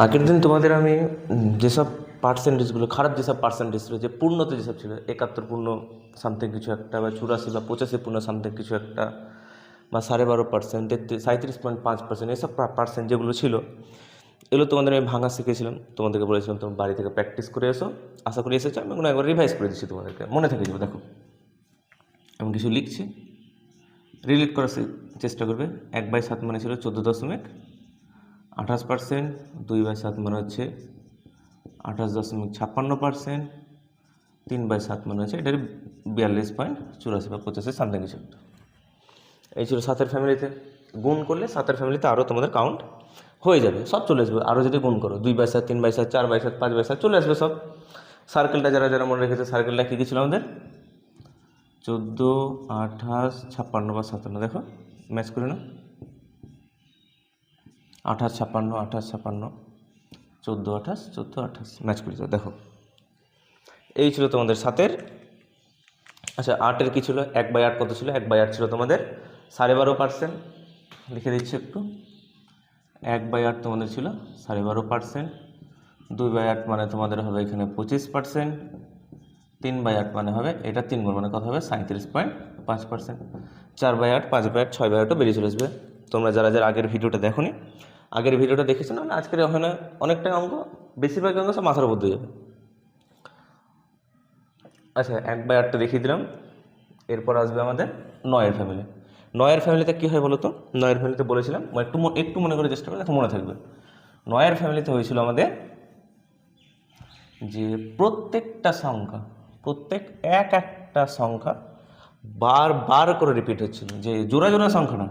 আগের দিন তোমাদের আমি যেসব পার্সেন্টেজগুলো খারাপ, যেসব পার্সেন্টেজ ছিল, যে পূর্ণতে যেসব ছিল 71 পূর্ণ সামথিং কিছু একটা, বা 84 বা 85 পূর্ণ সামথিং কিছু একটা, বা 12.5%, 37.5%, এসব পার্সেন্ট যেগুলো ছিল, এগুলো তোমাদের আমি ভাঙা শিখেছিলাম। তোমাদেরকে বলেছিলাম তোমার বাড়ি থেকে প্র্যাকটিস করে এসো। আশা করি এসেছো। আমি কোনো একবার রিভাইজ করে দিচ্ছি, তোমাদেরকে মনে থেকে যাবে। দেখো, আমি কিছু লিখছি, রিলেট করার চেষ্টা করবে। 1/7 মানে ছিল 14.28%, 2/7 মানে হচ্ছে 28.56%, 3/7 মানে হচ্ছে এটার 42.84 বা 85 সামথিং কিছু একটা। এই ছিল 7-এর ফ্যামিলিতে। গুণ করলে 7-এর ফ্যামিলিতে আরও তোমাদের কাউন্ট হয়ে যাবে, সব চলে আসবে। আরও যদি গুণ করো 2/7, 3/7, 4/7, 5/7 চলে আসবে সব। সার্কেলটা যারা যারা মনে রেখেছে, সার্কেলটা কী কী ছিল আমাদের? 14, 28, 56 বা 57। দেখো, ম্যাচ করে নাও। 28, 56, 28, 56, 14, 28, 14, 28 ম্যাচ করে যাও। দেখো, এই ছিল তোমাদের 7-এর। আচ্ছা, 8-এর কী ছিল? 1/8 কত ছিল? 1/8 ছিল তোমাদের 12.5%। লিখে দিচ্ছি একটু। 1/8 তোমাদের ছিল 12.5%। 2/8 মানে তোমাদের হবে এখানে 25%। 3/8 মানে হবে এটা 3 গুণ, মানে কত হবে? 37.5%। 4/8, 5/8, 6/8ও বেরিয়ে চলে আসবে। তোমরা যারা যারা আগের ভিডিওটা দেখো নি, আগের ভিডিওটা দেখেছো না, আজকের ওখানে অনেকটা অঙ্ক, বেশিরভাগ অঙ্ক সব মাথার উপর দিয়ে যাবে। আচ্ছা, 1/8টা দেখিয়ে দিলাম। এরপর আসবে আমাদের 9-এর ফ্যামিলি। 9-এর ফ্যামিলিতে কী হয় বলো তো? 9-এর ফ্যামিলিতে বলেছিলাম, একটু মনে করে চেষ্টা করে দেখো, মনে থাকবে। 9-এর ফ্যামিলিতে হয়েছিল আমাদের যে প্রত্যেকটা সংখ্যা, প্রত্যেক একটা সংখ্যা বারবার করে রিপিট হচ্ছিল, যে জোড়া জোড়া সংখ্যা না।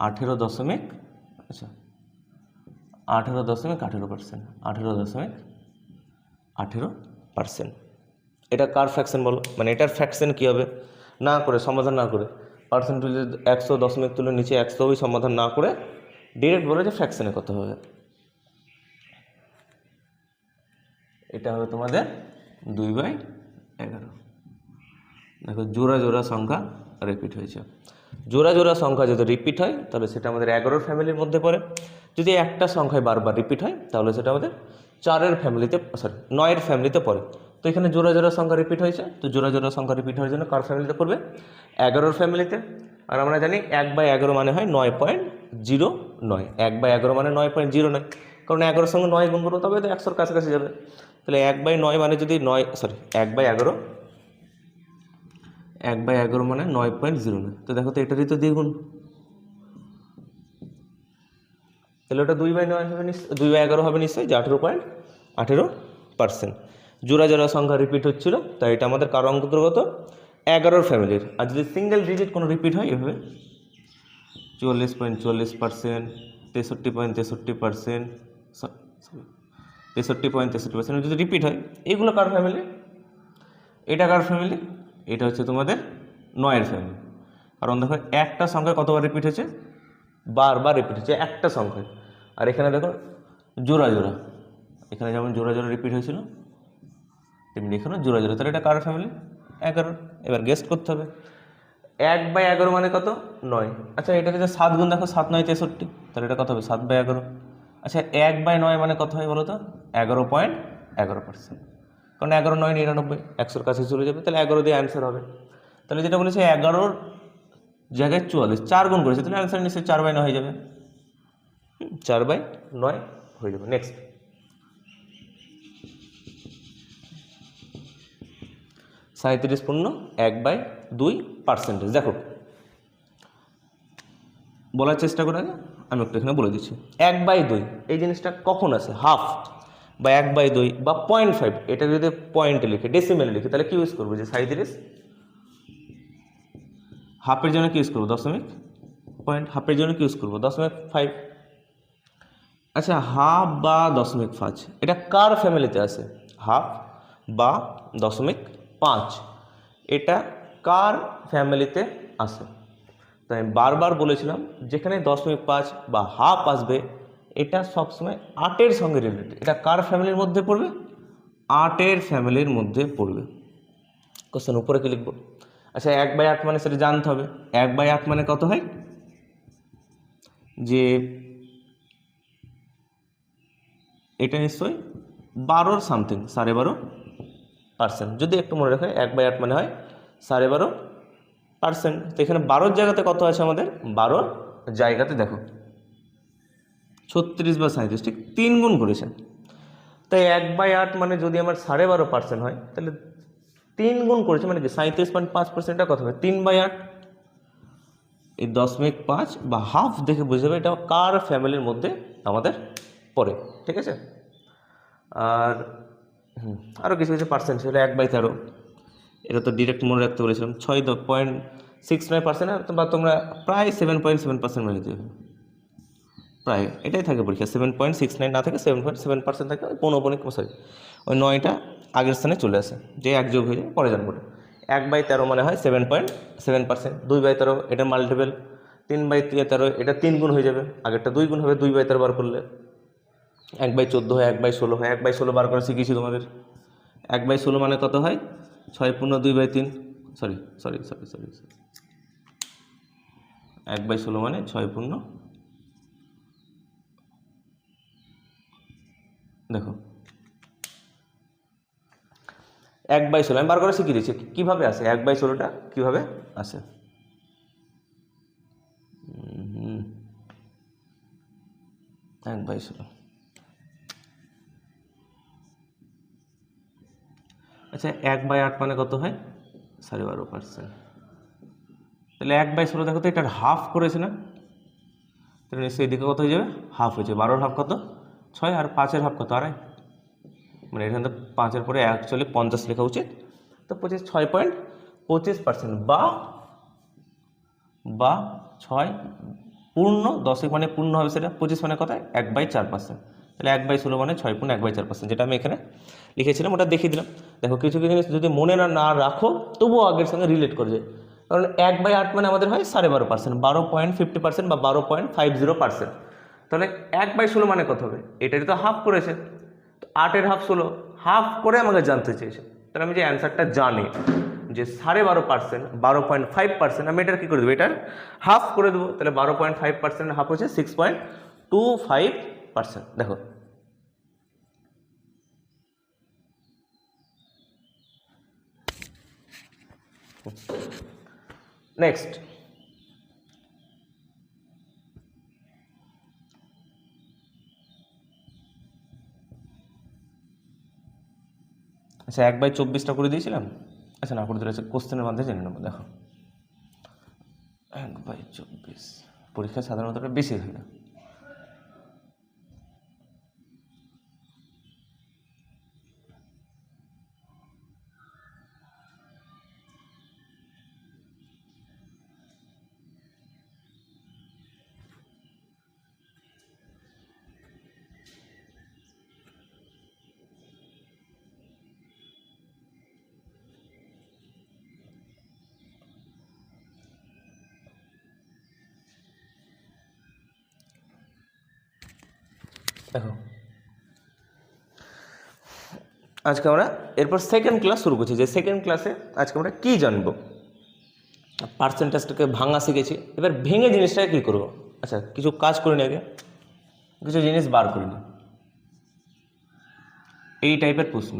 18.18%, 18.18%, 18.18%। এটা কার ফ্র্যাকশন বলো? মানে এটার ফ্র্যাকশন কী হবে? না করে, সমাধান না করে, পার্সেন্টেজে 100 দশমিক তুলে নিচে 100 ওই সমাধান না করে ডিরেক্ট বলে যে ফ্র্যাকশনে কত হবে। এটা হবে তোমাদের 2/11। দেখো, জোড়া জোড়া সংখ্যা রিপিট হয়েছে। জোড়া জোড়া সংখ্যা যদি রিপিট হয় তাহলে সেটা আমাদের 11-এর ফ্যামিলির মধ্যে পড়ে। যদি একটা সংখ্যায় বারবার রিপিট হয় তাহলে সেটা আমাদের 4-এর ফ্যামিলিতে, 9-এর ফ্যামিলিতে পড়ে। তো এখানে জোড়া জোড়া সংখ্যা রিপিট হয়েছে, তো জোড়া জোড়া সংখ্যা রিপিট হওয়ার জন্য কার ফ্যামিলিতে পড়বে? 11-এর ফ্যামিলিতে। আর আমরা জানি 1/11 মানে হয় 9.09। 1/11 মানে 9.09, কারণ 11-এর সঙ্গে 9 গুণ করবো তবে তো 100-র কাছাকাছি যাবে। তাহলে 1/9 মানে যদি 1/11, 1/11 মানে 9.09। তো দেখো তো, এটারই তো দ্বিগুণ। তাহলে ওটা 2/9 হবে নিশ্চয়, 2/11 হবে নিশ্চয়ই, যে 18.18%। জোড়া জোড়া সংখ্যা রিপিট হচ্ছিল, তাই এটা আমাদের কারো অন্তর্গত? 11-এর ফ্যামিলির। আর যদি সিঙ্গেল ডিজিট কোনো রিপিট হয়, এভাবে 44.44%, 63.63%, 63.63% যদি রিপিট হয়, এইগুলো কার ফ্যামিলি? এটা কার ফ্যামিলি? এটা হচ্ছে তোমাদের 9-এর ফ্যামিলি। কারণ দেখো, একটা সংখ্যা কতবার রিপিট হচ্ছে? বারবার রিপিট হচ্ছে একটা সংখ্যায়। আর এখানে দেখো জোড়া জোড়া, এখানে যেমন জোড়া জোড়া রিপিট হয়েছিল তেমনি এখানে জোড়া জোড়া। তাহলে এটা কার ফ্যামিলি? 11। এবার গেস্ট করতে হবে। 1/11 মানে কত? 9। আচ্ছা, এটা হচ্ছে 7 গুণ, দেখো 7, 9, 63, তাহলে এটা কত হবে? 7/11। আচ্ছা, 1/9 মানে কত হয় বলো তো? 11.11%। কারণ 11, 9, 99, 100-র কাছে চলে যাবে, তাহলে 11 দিয়ে অ্যান্সার হবে। তাহলে যেটা বলেছে 11-র জায়গায় 44, 4 গুণ করেছে, তাহলে অ্যান্সার নিশ্চয়ই 4/9 হয়ে যাবে। 4/9 হয়ে যাবে। নেক্সট, 37.1/2%। দেখো, বলার চেষ্টা করে আগে আমি একটু এখানে বলে দিচ্ছি। 1/2 এই জিনিসটা কখন আসে? হাফ বা 1/2 বা 0.5, এটা যদি পয়েন্টে লিখে, ডেসিমেলে লিখে, তাহলে কি ইউজ করবো? যে 37 হাফের জন্য কি ইউজ করবো? দশমিক পয়েন্ট। হাফের জন্য কি ইউজ করবো? 0.5। আচ্ছা, হাফ বা 0.5 এটা কার ফ্যামিলিতে আসে? হাফ বা 0.5 এটা কার ফ্যামিলিতে আসে? তাই আমি বারবার বলেছিলাম, যেখানে 0.5 বা হাফ আসবে এটা সবসময় 8-এর সঙ্গে রিলেটেড। এটা কার ফ্যামিলির মধ্যে পড়বে? 8-এর ফ্যামিলির মধ্যে পড়বে। কোশ্চেন উপরে কি লিখবো? আচ্ছা, 1/8 মানে সেটা জানতে হবে। 1/8 মানে কত হয়? যে এটা নিশ্চয়ই 12.5% যদি একটু মনে রাখে 1/8 মানে হয় 12.5%। তো এখানে 12 জায়গাতে কত আছে আমাদের, 12 জায়গাতে দেখো 36 বা 37, ঠিক 3 গুণ করেছে। তাই 1/8 মানে যদি আমার 12.5% হয় তাহলে 3 গুণ করেছে মানে কি 37.5%টা কত হবে 3/8। এই 10.5 বা হাফ দেখে বুঝে যাবে এটা কার ফ্যামিলির মধ্যে আমাদের পড়ে, ঠিক আছে। আর আরও কিছু কিছু পার্সেন্ট ছিল 1/13, এটা তো ডিরেক্ট মনে রাখতে বলেছিলাম 6.69%, বা তোমরা প্রায় 7.7% মেনে দিতে হবে, প্রায় এটাই থাকে পরীক্ষা। 7.69 না থাকে 7.7% থাকে, ওই 15 সরি ওই 9টা আগের স্থানে চলে আসে, যে এক যোগ হয়ে যায় পরে জানবো। 1/13 মানে হয় 7.7%, 2/13 এটা মাল্টিপল, 3/13 এটা 3 গুণ হয়ে যাবে, আগেরটা 2 গুণ হবে 2/13 বার করলে। 1/14 হয়, 1/16 হয়, 1/16 বার করে শিখিয়েছি তোমাদের। 1/16 মানে কত হয় 6 পূর্ণ 2/3, সরি সরি সরি সরি 1/16 মানে 6 পূর্ণ, দেখো 1/16 আমি বার করে শিখিয়ে দিচ্ছি কীভাবে আসে, 1/16টা কীভাবে আসে। 1/16, আচ্ছা 1/8 মানে কত হয় 12.5%, তাহলে 1/16 দেখো তো এটার হাফ করেছে না, তাহলে নিশ্চয়ই এদিকে কত হয়ে যাবে হাফ হয়েছে। 12-এর হাফ কত 6, আর 5-এর হাফ কত 2.5, মানে এখানে তো 5-এর পরে অ্যাকচুয়ালি 50 লেখা উচিত, তো 6.25% বা 6 পূর্ণ 10 মানে পূর্ণ হবে সেটা, 25 মানে কত 1/4%, তাহলে 1/16 মানে 6 পূর্ণ 1/4%, যেটা আমি এখানে লিখেছিলাম ওটা দেখিয়ে দিলাম। দেখো কিছু কিছু জিনিস যদি মনে না রাখো তবুও আগের সঙ্গে রিলেট করে যায়, কারণ 1/8 মানে আমাদের হয় 12.5%, 12.50% বা 12.50%, তাহলে 1/16 মানে কত হবে, এটারই তো হাফ করেছে, তো 8-এর হাফ 16, হাফ করে আমাকে জানতে চেয়েছে, তাহলে আমি যে অ্যান্সারটা জানি যে 12.5%, 12.5%, আমি এটার কী করে দেবো, এটার হাফ করে দেবো, তাহলে 12.5% হাফ হচ্ছে 6.25%। দেখো নেক্সট, আচ্ছা 1/24টা করে দিয়েছিলাম, আচ্ছা না করে দিলে কোশ্চেনের মধ্যে জেনে নেবো। দেখো 1/24 পরীক্ষা সাধারণত বেশি হয় না, দেখো আজকে আমরা এরপর সেকেন্ড ক্লাস শুরু করছি, যে সেকেন্ড ক্লাসে আজকে আমরা কী জানবো, পার্সেন্টেজটাকে ভাঙা শিখেছি, এবার ভেঙে জিনিসটাকে কী করবো। আচ্ছা কিছু কাজ করে নি, আগে কিছু জিনিস বার করে নি, এই টাইপের প্রশ্ন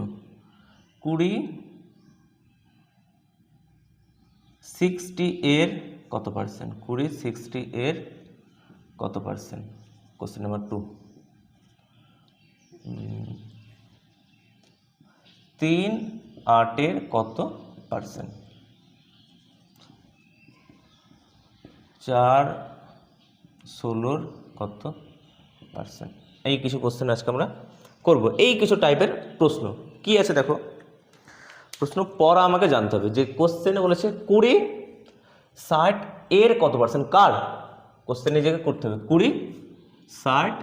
60 এর কত পার্সেন্ট, 60 এর কত পার্সেন্ট, কোশ্চেন নাম্বার 2। 3/8 কত পার্সেন্ট, 4/16 কত পার্সেন্ট, এই কিছু কোশ্চেন আজকে আমরা করব। এই কিছু টাইপের প্রশ্ন কি আছে দেখো, প্রশ্ন পড়া আমাকে জানতে হবে, যে কোশ্চেনে বলেছে 20-60 এর কত পার্সেন্ট, কার কোশ্চেন নিজেকে করতে হবে, 20-60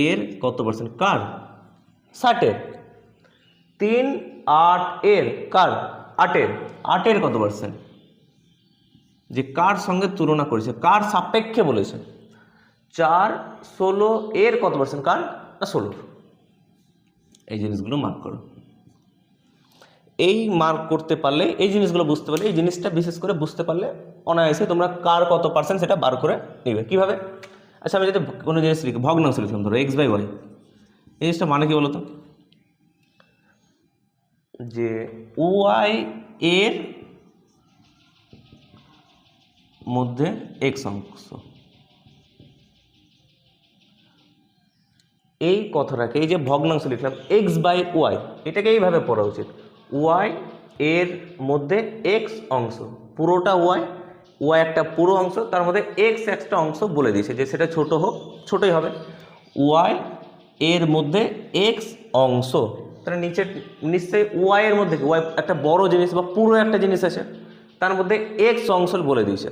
এর কত পার্সেন্ট, কার 60-এর, 3/8 এর কার 8-এর কত পার্সেন্ট, যে কার সঙ্গে তুলনা করেছে, কার সাপেক্ষে বলেছে, 4/16 এর কত পার্সেন্ট, কার না 16। এই জিনিসগুলো মার্ক করো, এই মার্ক করতে পারলে, এই জিনিসগুলো বুঝতে পারলে, এই জিনিসটা বিশেষ করে বুঝতে পারলে অনায়াসে তোমরা কার কত পার্সেন্ট সেটা বার করে নিবে। কীভাবে, আচ্ছা আমি যদি কোনো জিনিস লিখি, ভগ্নাংশ লিখলাম, ধরো x/y, এই জিনিসটা মানে কি বলতো, যে ওয়াই এর মধ্যে এক্স অংশ, এই কথাটাকে, এই যে ভগ্নাংশ লিখলাম এক্স বাই ওয়াই, এটাকে এইভাবে পড়া উচিত, ওয়াই এর মধ্যে এক্স অংশ, পুরোটা ওয়াই, ওয়াই একটা পুরো অংশ, তার মধ্যে এক্স একটা অংশ বলে দিয়েছে, যে সেটা ছোট হোক ছোটই হবে, ওয়াই এর মধ্যে এক্স অংশ, তাহলে নিচে নিশ্চয়ই ওয়াই এর মধ্যে ওয়াই একটা বড় জিনিস বা পুরো একটা জিনিস আছে, তার মধ্যে এক্স অংশ বলে দিয়েছে।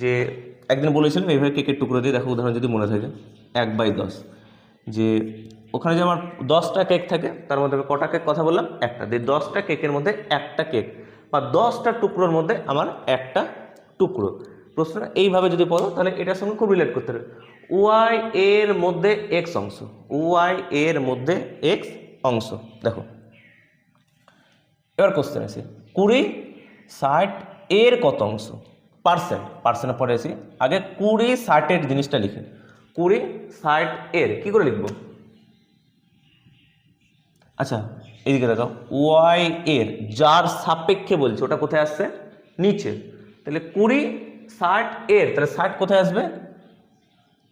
যে একদিন বলেছিলাম এইভাবে কেকের টুকরো দিয়ে, দেখো উদাহরণ যদি মনে থাকে 1/10, যে ওখানে যে আমার 10টা কেক থাকে, তার মধ্যে কটা কেক কথা বললাম, একটা, দিয়ে 10টা কেকের মধ্যে একটা কেক, বা 10টা টুকরোর মধ্যে আমার একটা টুকরো। প্রশ্নটা এইভাবে যদি পড়ো তাহলে এটার সঙ্গে খুব রিলেট করতে হবে, ওয়াই এর মধ্যে এক্স অংশ, ওয়াই এর মধ্যে এক্স অংশ। দেখো এবার কোশ্চেন আছে 20-60 এর কত অংশ, পার্সেন্ট, পার্সেন্টের পরে আসি, আগে 20-60 জিনিসটা লিখি, 20-60 এর কি করে লিখবো, আচ্ছা এইদিকে দেখো ওয়াই এর যার সাপেক্ষে বলছে ওটা কোথায় আসছে, নিচে, তাহলে 20-60 এর, তাহলে 60 কোথায় আসবে,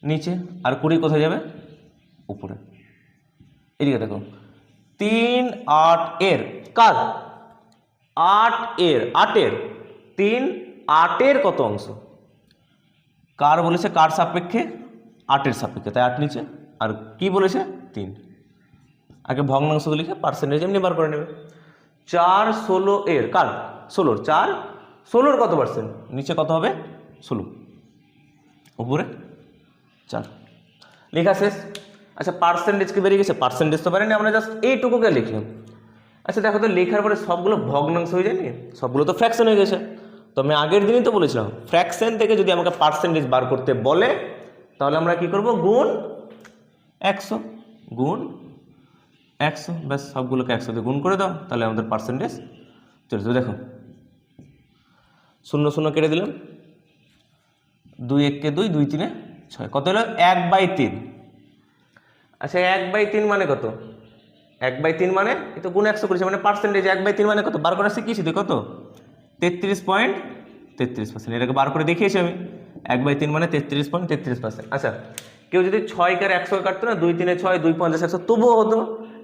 নিচে, আর 20 কোথায় যাবে, উপরে। এদিকে দেখো 3-8 এর, কার, 8 এর, 8 এর, 3-8 এর কত অংশ, কার বলেছে, কার সাপেক্ষে, 8 এর সাপেক্ষে, তাই 8 নিচে, আর কি বলেছে 3, আগে ভগ্নাংশ লিখে পার্সেন্টেজ এমনি বার করে নেবে। 4-16 এর, কার, 16, 4-16 কত পার্সেন্ট, নিচে কত হবে 16, উপরে 4, লেখা শেষ। আচ্ছা পার্সেন্টেজ কি বেরিয়ে গেছে, পার্সেন্টেজ তো বেরোয়নি, আমরা জাস্ট এইটুকুকে লিখলাম। আচ্ছা দেখো তো লেখার পরে সবগুলো ভগ্নাংশ হয়ে যায়নি, সবগুলো তো ফ্র্যাকশন হয়ে গেছে, তো আমি আগের দিনই তো বলেছিলাম ফ্র্যাকশন থেকে যদি আমাকে পার্সেন্টেজ বার করতে বলে তাহলে আমরা কি করব, গুণ 100, গুণ 100, ব্যাস সবগুলোকে 100 দিয়ে গুণ করে দাও, তাহলে আমাদের পার্সেন্টেজ চলে যাবে। দেখো 0 কেটে দিলাম, 2-1 2, 2-3 6, কত হলো 1/3। আচ্ছা 1/3 মানে কত, 1/3 মানে এই তো গুণ 100 করেছে, মানে পার্সেন্টেজ 1/3 মানে কত বার করা শিখিয়েছি তো, কত 33.33%, এটাকে বার করে দেখিয়েছি আমি, 1/3 মানে 33.33%। আচ্ছা কেউ যদি 6 কে 100 কাটতো না, 2-3 6, 2 5 100, তবুও হতো,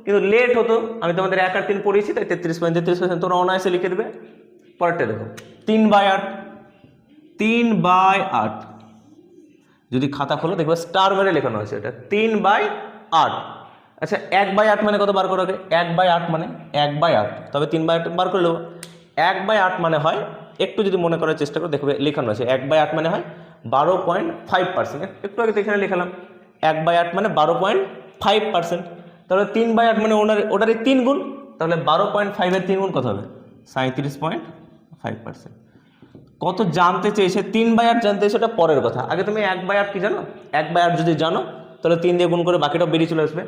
কিন্তু লেট হতো, আমি তোমাদের 1 আর 3 পড়িয়েছি, তাই 33.33% তোমরা অনায়াসে লিখে দেবে। পরেরটা দেখো 3/8, 3/8, যদি খাতা খোলো দেখবে স্টার মেরে লেখানো আছে, এটা 3/8। আচ্ছা 1/8 মানে কত বার করো আগে, 1/8 মানে 1/8, তবে 3/8 বার করে নেবো। 1/8 মানে হয়, একটু যদি মনে করার চেষ্টা করো দেখবে লেখানো আছে, 1/8 মানে হয় 12.5%, একটু আগে তো এখানে লেখালাম 1/8 মানে 12.5%, তাহলে 3/8 মানে ওটারই 3 গুণ, তাহলে 12.5 এর 3 গুণ কত হবে, 37.5%। কত জানতে চেয়েছে, 3/8 জানতে চেয়েছে, ওটা পরের কথা, আগে তুমি 1/8 কি জানো, 1/8 যদি জানো তাহলে 3 দিয়ে গুণ করে বাকিটা বেরিয়ে চলে আসবে।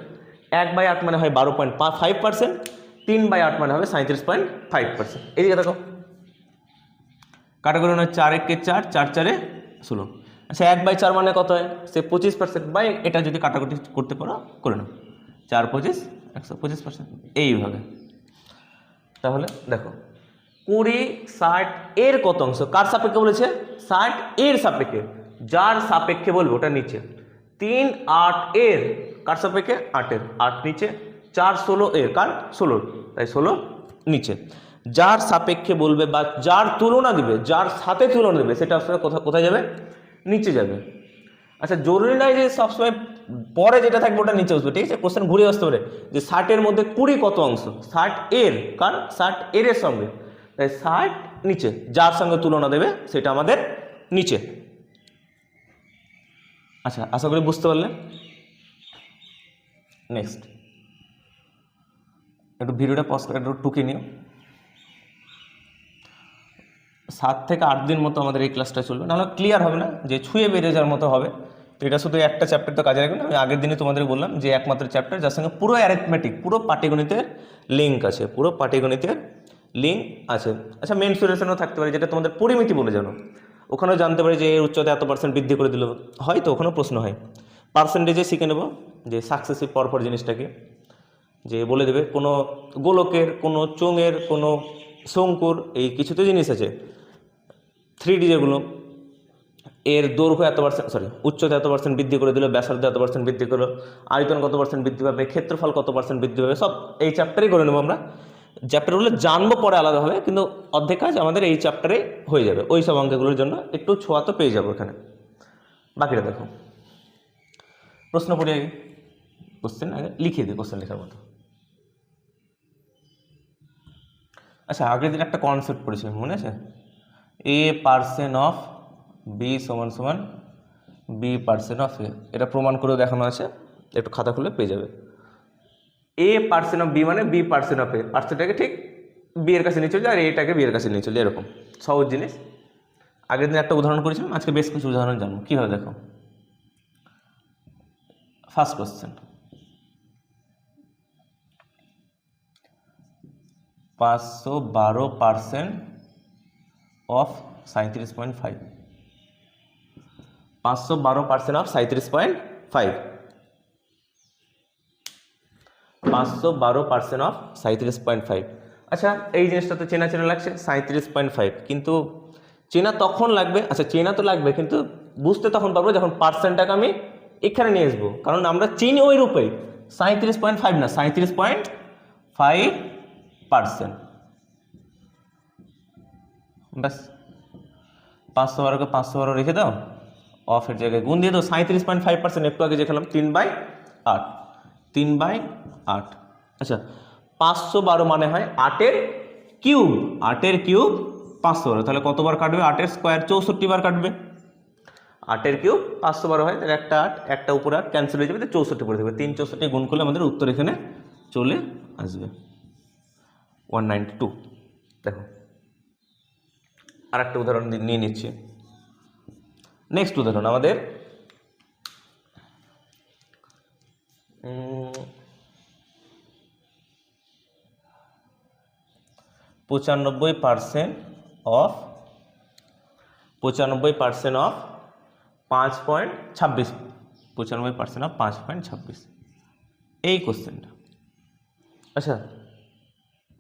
1/8 মানে হয় 12.5%, 3/8 মানে হবে 37.5%। এদিকে দেখো কাটাকুটি নয়, 4-1 4, 4-4 16। আচ্ছা 1/4 মানে কত হয়, সে 25%, বাই এটা যদি কাটাকুটি করতে পারো করে নাও, 4-25 125%, এইভাবে। তাহলে দেখো 20-60 এর কত অংশ, কার সাপেক্ষে বলেছে, 60 এর সাপেক্ষে, যার সাপেক্ষে বলবো ওটা নিচে, 3-8 এর, কার সাপেক্ষে 8 এর, 8 নিচে, 4-16 এর, কার 16, তাই 16 নিচে, যার সাপেক্ষে বলবে বা যার তুলনা দিবে, যার সাথে তুলনা দেবে সেটা আসলে কোথায় যাবে, নিচে যাবে। আচ্ছা জরুরি নয় যে সবসময় পরে যেটা থাকবে ওটা নিচে আসবে, ঠিক আছে, কোশ্চেন ঘুরে আসতে পারে যে 60 এর মধ্যে 20 কত অংশ, 60 এর, কার 60 এর সঙ্গে, তাই 60 নিচে, যার সঙ্গে তুলনা দেবে সেটা আমাদের নিচে। আচ্ছা আশা করি বুঝতে পারলে। নেক্সট একটু ভিডিওটা পজ করে একটু টুকে নিও, 7 থেকে 8 দিন মতো আমাদের এই ক্লাসটা চলবে, নাহলে ক্লিয়ার হবে না, যে ছুঁয়ে বেরিয়ে যাওয়ার মতো হবে। তো এটা শুধু একটা চ্যাপ্টার তো কাজে লাগবে না, আমি আগের দিনে তোমাদের বললাম যে একমাত্র চ্যাপ্টার যার সঙ্গে পুরো অ্যারিথমেটিক, পুরো পাটিগণিতের লিঙ্ক আছে, পুরো পাটিগণিতের লিঙ্ক আছে। আচ্ছা মেনসুরেশনও থাকতে পারে, যেটা তোমাদের পরিমিতি বলে জানো, ওখানেও জানতে পারে যে এর উচ্চতা এত % বৃদ্ধি করে দিল, হয়তো ওখানেও প্রশ্ন হয়, পার্সেন্টেজে শিখে নেব যে সাকসেসিভ পরপর জিনিসটাকে, যে বলে দেবে কোনো গোলকের, কোনো চোঙের, কোনো শঙ্কুর, এই কিছু তো জিনিস আছে 3D যেগুলো, এর দৈর্ঘ্য এত পার্সেন্ট, উচ্চতা এত পার্সেন্ট বৃদ্ধি করে দিল, ব্যাসার্ধ এত পার্সেন্ট বৃদ্ধি করলো, আয়তন কত পার্সেন্ট বৃদ্ধি পাবে, ক্ষেত্রফল কত পার্সেন্ট বৃদ্ধি পাবে, সব এই চ্যাপ্টারেই করে নেবো আমরা। চ্যাপ্টারগুলো জানবো পরে আলাদাভাবে, কিন্তু অর্ধেক কাজ আমাদের এই চ্যাপ্টারে হয়ে যাবে। ওই সব অঙ্কগুলোর জন্য একটু ছোঁয়া তো পেয়ে যাবো এখানে। বাকিটা দেখো, প্রশ্ন পড়ে আগে, কোশ্চেন আগে লিখিয়ে দিই কোশ্চেন লেখার মতো। আচ্ছা, আগের দিন একটা কনসেপ্ট পড়েছিলাম, মনে আছে? এ পার্সেন্ট অফ বি সমান সমান বি পার্সেন্ট অফ এ, এটা প্রমাণ করেও দেখানো আছে, একটু খাতা খুলে পেয়ে যাবে। এ পার্সেন্ট অফ বি মানে বি পার্সেন্ট অফ এ, পার্সেন্টটাকে ঠিক বি এর কাছে নিয়ে চলে যায়, আর এটাকে বি এর কাছে নিয়ে চলে, এরকম সহজ জিনিস। আগের দিন একটা উদাহরণ করেছিলাম, আজকে বেশ কিছু উদাহরণ জানবো কীভাবে। দেখো, first question, 512% of 37.5, 512% of 37.5, 512% of 37.5। আচ্ছা, এই জিনিসটা তো চেনা চেনা লাগছে 37.5, কিন্তু চেনা তখন লাগবে, আচ্ছা চেনা তো লাগবে, কিন্তু বুঝতে তখন পারবো যখন পার্সেন্টটাকে আমি এখানে নিয়ে আসবো, কারণ আমরা চিনি ওই রূপেই 37.5 না, 37.5%। ব্যাস, 512কে 512 রেখে দাও, অফের জায়গায় গুণ দিয়ে দাও, 37.5%। একটু আগে দেখালাম 3/8, 3/8। আচ্ছা, 512 মানে হয় 8-এর কিউব, 8-এর কিউব 512, তাহলে কতবার কাটবে? 8-এর স্কোয়ার 64 বার কাটবে। 8-এর কিউব 512 হয়, তাহলে একটা 8, একটা উপরে 8 ক্যান্সেল হয়ে যাবে, তো 64 পড়ে থাকবে। 3 64 গুণ করলে আমাদের উত্তর এখানে চলে আসবে 192। দেখো, আর একটা উদাহরণ নিয়ে নিচ্ছি। নেক্সট উদাহরণ আমাদের 95% অফ 5.26, 95% অফ 5.26, এই কোশ্চেনটা। আচ্ছা,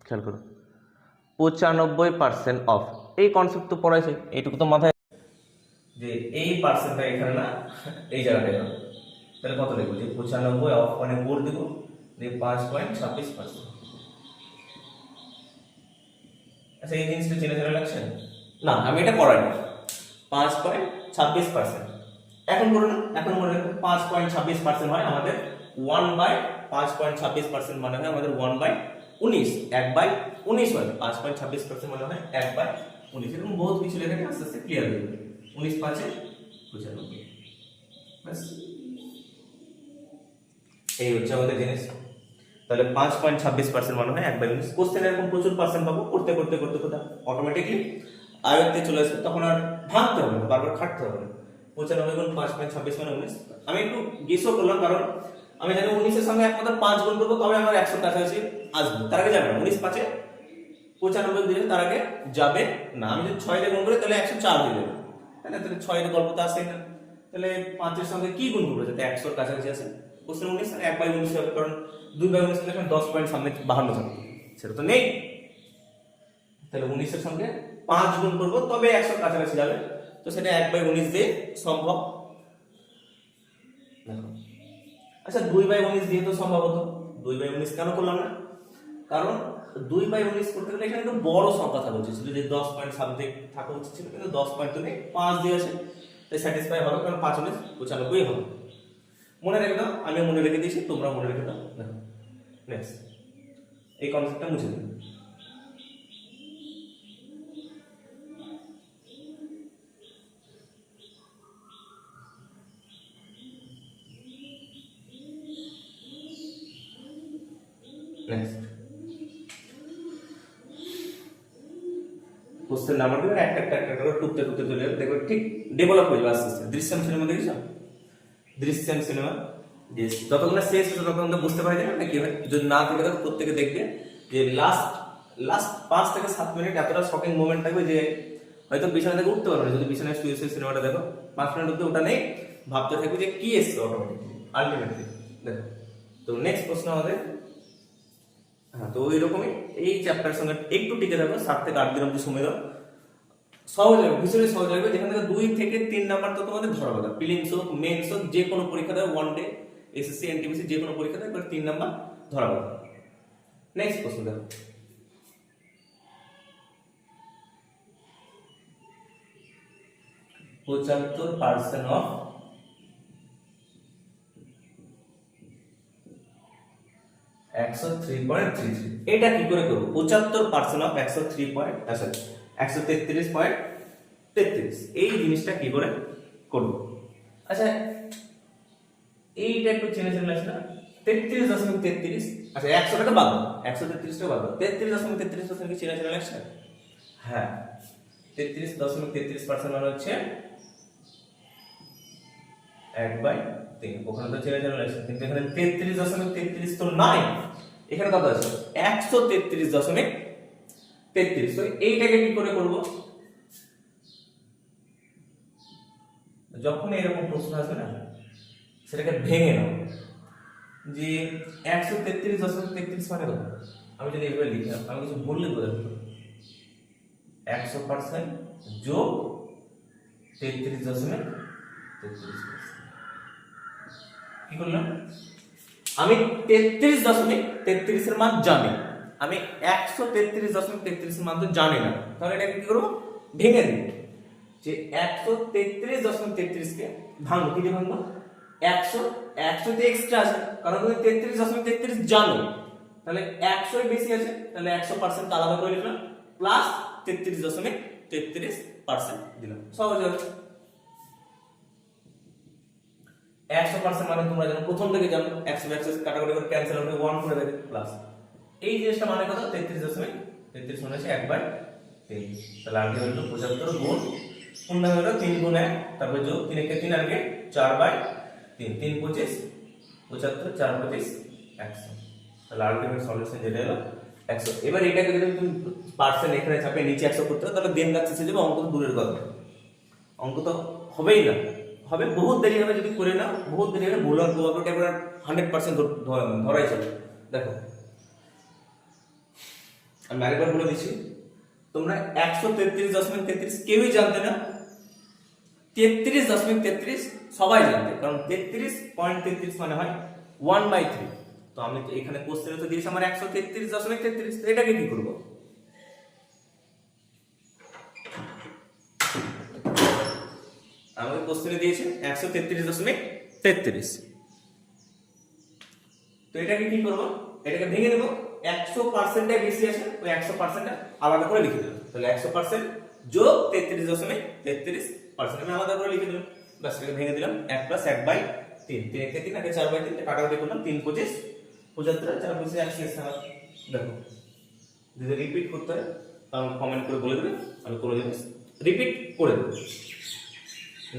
খেয়াল করো, 95% অফ, এই কনসেপ্ট তো পড়াইছে, এইটুকু তো মাথায়, যে এই পার্সেন্টটা এখানে না, এই জায়গাটা এখানে, তাহলে কত লিখবো? যে 95 অফ মানে 4 দিব, দিয়ে 5.26%। আচ্ছা, এই জিনিসটা চেনা চেনা লাগছে না? আমি এটা করাই না। 5.26%, এখন করো না, এখন মনে রাখো 5.26% হয় আমাদের 1/5.26% মানে হয় আমাদের 1/19, 1/19 হয় 5.26% মানে হয় 1/19। এরকম বহুত কিছু লেখা আস্তে আস্তে ক্লিয়ার হয়ে যাবে। 19/5=95, ব্যাস, এই হচ্ছে আমাদের জিনিস। তাহলে 5.26% মানে হয় 1/19। কোশ্চেন এরকম প্রচুর পার্সেন্ট পাবো, করতে করতে করতে করতে অটোমেটিকলি আয়ত্তে চলে আসবে, তখন আর ভাঙতে হবে না, বারবার খাটতে হবে না। 95 গুণ 5.26 মানে 19। আমি একটু গেসও করলাম, কারণ আমি জানি 19 এর সঙ্গে একমাত্র 5 গুণ করবো তবে আমার 100 কাছাকাছি আসবে, তার আগে যাবে না। 19/5 দিয়ে তার আগে যাবে না। আমি যদি 6 দিয়ে গুণ করি তাহলে 104 দিয়ে দেবে, তাই না? তাহলে 6 এর গল্প তো আসেই না, তাহলে 5 এর সঙ্গে কি গুণ করবো যাতে 100 কাছাকাছি আসে? কোশ্চেন 19 আর 1/19 হবে, কারণ 2/19 থেকে 10 পয়েন্ট সামনে 52 থাকবে, সেটা তো নেই। তাহলে 19 এর সঙ্গে 5 গুণ করবো তবে 100 কাছাকাছি যাবে, তো সেটা 1/19 দিয়ে সম্ভব। দেখো, আচ্ছা 2/19 দিয়ে তো সম্ভব হতো, 2/19 কেন করলাম না? কারণ 2/19 করতে গেলে এখানে একটু বড় সংখ্যা থাকা উচিত ছিল, যে 10 পয়েন্ট সামথিং থাকা উচিত ছিল, কিন্তু 10 পয়েন্ট তো নেই, 5 দিয়ে আছে, তাই স্যাটিসফাই হবে, কারণ 5 19 95 হবে। মনে রেখে দাও, আমি মনে রেখে দিয়েছি, তোমরা মনে রেখে দাও। দেখো, নেক্সট এই কনসেপ্টটা মুছে দিন। নেক্সট কোশ্চেন নাম্বার দিবেন, একটা একটা একটা করে টুকতে টুকতে চলে যাবে, দেখবে ঠিক ডেভেলপ হয়ে যাবে আস্তে আস্তে। দৃশ্যম সিনেমা দেখেছো? দৃশ্যম সিনেমা যে যতক্ষণ শেষ হচ্ছে ততক্ষণ তো বুঝতে পারা যাবে না কি হয়, যদি না থেকে দেখো প্রত্যেকে দেখবে যে লাস্ট 5 থেকে 7 মিনিট এতটা শকিং মোমেন্ট থাকবে যে হয়তো বিছানা থেকে উঠতে পারবে না। যদি বিছানায় শুয়ে শুয়ে সিনেমাটা দেখো, 5 মিনিট অব্দি ওটা নেই, ভাবতে থাকবে যে কি এসছে অটোমেটিক। আলটিমেটলি। দেখো তো নেক্সট প্রশ্ন আমাদের, হ্যাঁ তো ওই রকমই এই চ্যাপ্টারের সঙ্গে একটু টিকে থাকো, 7 থেকে 8 দিন অবধি সময় দাও, সহজ হবে, ভীষণই সহজ হবে। যেখান থেকে 2 থেকে 3 নাম্বার তো তোমাদের ধরা কথা, প্রিলিমস হোক মেন্স হোক যে কোনো পরীক্ষা দেয়, ওয়ান ডে এসএসসি এনটিপিসি যে কোনো পরীক্ষা দেয়, 3 নাম্বার ধরা কথা। নেক্সট প্রশ্ন দেখো, "75% অফ 103.33" এটা কি করে করব? 75% অফ 133.33, এই জিনিসটা কি করে করব? আচ্ছা এইটা একটু চেনে চেনে লাগছে না, 33.33, আচ্ছা 100টাকে বাদ দাও, 133টাকে বাদ দাও, 33.33% কি চেনা চেনা লাগছে? হ্যাঁ 33.33% মানে হচ্ছে 1/3, ওখানে তো চেনা চেনা লাগছে, কিন্তু এখানে 33.33 তো নাই, এখানে কত আছে? 133.33। তো এইটাকে কি করে করব? যখন এরকম প্রশ্ন আসবে না, সেটাকে ভেঙে নাও, যে 133.33 মানে কত? আমি যদি এভাবে লিখি, আমি কিছু বললে বোঝা যাবে, 100% যোগ 33.33, কি করলাম? আমি 33.33 এর মান জানি, আমি 133.33 এর মান তো জানি না, তাহলে এটা কি করব? ভেঙে দিই, যে 133.33 কে ভাঙবো, কি দিয়ে ভাঙবো? 100 তে এক্সট্রা আছে, কারণ তুমি 33.33 জানো, তাহলে 100 বেশি আছে, তাহলে 100% আলাদা করে লিখলাম, প্লাস 33.33% দিলাম, সহজ হবে। 100% মানে তোমরা জানো, প্রথম থেকে জানো, 100 কাটাকুটি করে ক্যান্সেল হবে, 1 করে দেবে, প্লাস এই জিনিসটা মানে কত? 33.33 মানে হচ্ছে 1/3, তাহলে আগে হলো 75 গুণ পূর্ণ হলো 3 গুণ 1, তারপর যোগ 3 কে 3 আগে 4/3, 3 25, 75, 4 25, 100, তাহলে আলটিমেট সলিউশন যেটা হলো 100। এবার এটাকে যদি তুমি পার্সেন্ট এখানে চাপে নিচে 100 করতে হবে, তাহলে দেন লাগছে যাবে, অঙ্ক তো দূরের কথা, অঙ্ক তো হবেই না, হবে বহুত দেরি হবে যদি করে না, বহুত দেরি হবে, ভুল আর প্রবাবিলিটি একবার 100% ধরাই চলে। দেখো আমি আরেকবার বলে দিচ্ছি, তোমরা 133.33 কেউই জানতে না, 33.33 সবাই জানতে, কারণ 33.33 মানে হয় 1/3। তো আমি তো এখানে কোশ্চেনে তো দিয়েছি আমার 133.33, তো এটাকে কি করব? আমাকে কোশ্চেনে দিয়েছে 133.33, তো এটাকে কি করব? এটাকে ভেঙে দেব, 100% এর বেশি আছে, ওই 100% আলাদা করে লিখে দেব, তাহলে 100% যোগ 33.33% আমি আলাদা করে লিখে দিলাম, বাস এটাকে ভেঙে দিলাম, 1 + 1/3, 3 কে 3 আগে 4/3 কাটাকাটি করলাম, 3 25, 75, 4 25, 100। দেখো যদি রিপিট করতে হয় তাহলে কমেন্ট করে বলে দেবে, আমি করে দেব, রিপিট করে দেব।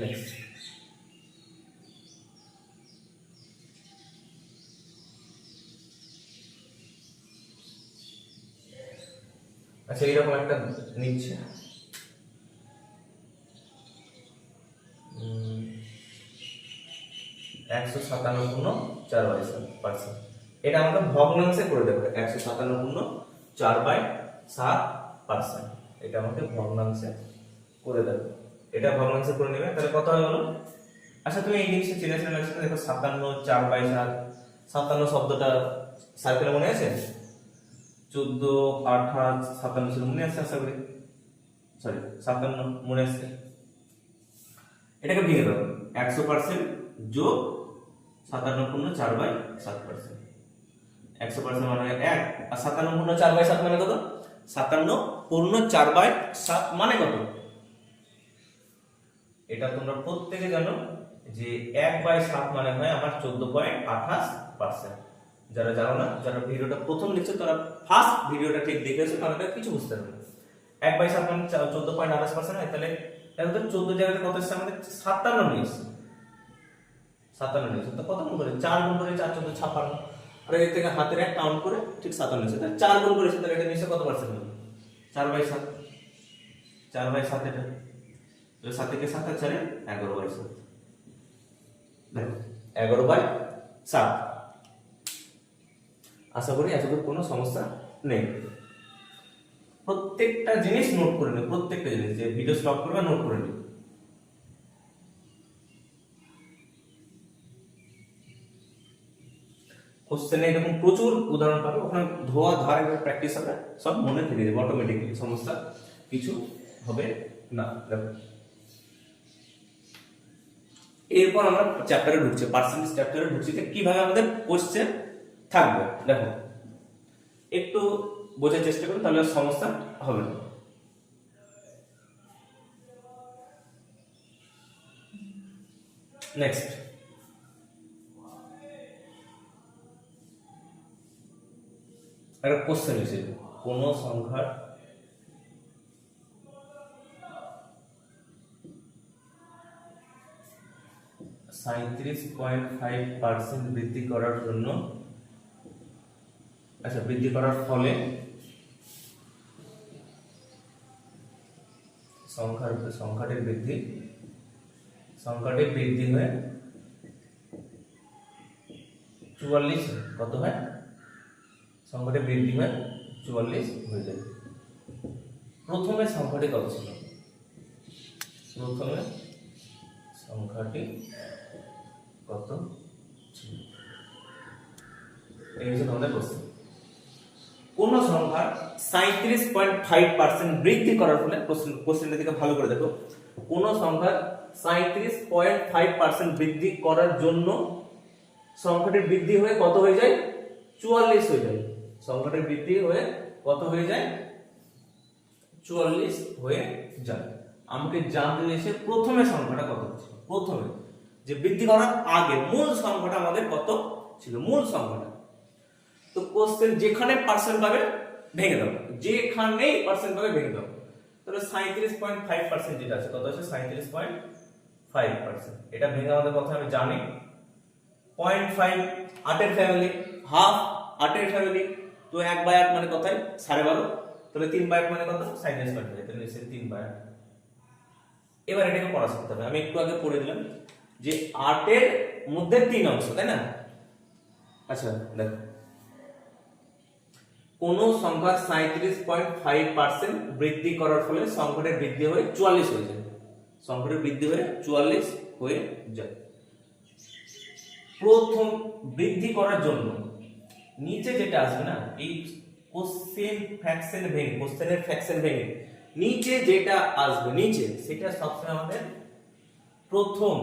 নেক্সট আচ্ছা এইরকম একটা নিচ্ছে, 157.4/7%, এটা আমরা ভগ্নাংশে করে দেবো, 157.4/7%, এটা আমাকে ভগ্নাংশে করে দেবে, এটা ভগ্নাংশে করে নেবে, তাহলে কত হয় বলো? আচ্ছা তুমি এই জিনিসটা চেনা চেনা লাগছে, দেখো 57/4/7, 57 শব্দটা সার্কেলে মনে আছে, 14, 28, 57 ছিল মনে আছে, আশা করি, সরি 57 মনে আছে। এটাকে ভেঙে দাও, 100% যোগ 57.4/7%, 100% মানে 1, আর 57.4/7 মানে কত? 57.4/7 মানে কত? এটা তোমরা প্রত্যেকে জানো যে 1/7 মানে হয় আমার 14.28%। যারা জানো না, যারা ভিডিওটা প্রথম দেখছো তারা ফার্স্ট ভিডিওটা ঠিক দেখেছো, তাহলে কিছু বুঝতে পারবে না। 1/7 মানে 14.28% হয়, তাহলে দেখো 14 জায়গাতে কত এসেছে আমাদের? 57 নিয়ে এসেছে, 57 নিয়ে এসেছে, তো কত গুণ করে? 4 গুণ করে, 4 14 56, আর এর থেকে হাতের এক কাউন্ট করে ঠিক 57 এসেছে, তাহলে 4 গুণ করেছে, তাহলে এটা নিশ্চয় কত পার্সেন্ট হবে? 4/7, 4/7 এটা, তো 7 থেকে 7 আর 4 11/7, দেখো 11/7 7। আশা করি এতদূর কোনো সমস্যা নেই। প্রত্যেকটা জিনিস নোট করে নিন, প্রত্যেকটা জিনিস, যে ভিডিও স্টপ করবে নোট করে নিন। কোশ্চেনে এরকম প্রচুর উদাহরণ পাবে, ওখানে ধোয়া ধার একবার প্র্যাকটিস হবে, সব মনে থেকে যাবে অটোমেটিকলি, সমস্যা কিছু হবে না। দেখো এরপর আমরা চ্যাপ্টারে ঢুকছি, পার্সেন্টেজ চ্যাপ্টারে ঢুকছি, যে কিভাবে আমাদের কোশ্চেন থাকবে। দেখো একটু বোঝার চেষ্টা করুন, তাহলে সমস্যা হবে না। নেক্সট, একটা কোশ্চেন এসেছে, কোন সংখ্যার (37.5% বৃদ্ধি করার জন্য, আচ্ছা বৃদ্ধি করার ফলে সংখ্যাটি বৃদ্ধি হয়ে 44 কত হয়? সংখ্যাটি বৃদ্ধি হয়ে 44 হয়ে যায়। প্রথমে সংখ্যাটি কত ছিল? প্রথমে সংখ্যাটি কত ছিল? এই হচ্ছে তোমাদের কোশ্চেন। কোন সংখ্যার 37.5% বৃদ্ধি করার ফলে, কোশ্চেনটা দিকে ভালো করে দেখো, কোন সংখ্যার 37.5% বৃদ্ধি করার জন্য সংখ্যাটির বৃদ্ধি হয়ে কত হয়ে যায়? 44 হয়ে যায়। সংখ্যাটির বৃদ্ধি হয়ে কত হয়ে যায়? 44 হয়ে যায়। আমাকে জানতে দিয়েছে প্রথমে সংখ্যাটা কত ছিল, প্রথমে যে বৃদ্ধি করার আগে মূল সংখ্যাটা আমাদের কত ছিল, মূল সংখ্যাটা। তো কোশ্চেন যেখানে পার্সেন্ট পাবে ভেঙে দাও, যেখানেই পার্সেন্ট পাবে ভেঙে দাও। তাহলে 37.5% যেটা আছে, কত আছে? 37.5%। এটা ভেঙে আমাদের কথা আমি জানি 0.5 8 এর ফ্যামিলি, হাফ 8 এর ফ্যামিলি, তো 1/8 মানে কত হয়? 12.5। তাহলে 3/8 মানে কত? 37.5। তাহলে নিচে 3/8। এবার এটাকে পড়া শিখতে হবে। আমি একটু আগে পড়ে দিলাম যে 8 এর মধ্যে 3 অংশ, তাই না? আচ্ছা দেখো, কোন সংখ্যা 37.5% বৃদ্ধি করার ফলে সংখ্যাটি বৃদ্ধি হয়ে 44 হয়ে যায়। সংখ্যাটি বৃদ্ধি হয়ে 44 হয়ে যায়। প্রথম বৃদ্ধি করার জন্য নিচে যেটা আসবে না, এই কোশ্চেন ফ্র্যাকশন ভেঙে, কোশ্চেনের ফ্র্যাকশন ভেঙে নিচে যেটা আসবে, নিচে সেটা সবসময় আমাদের প্রথম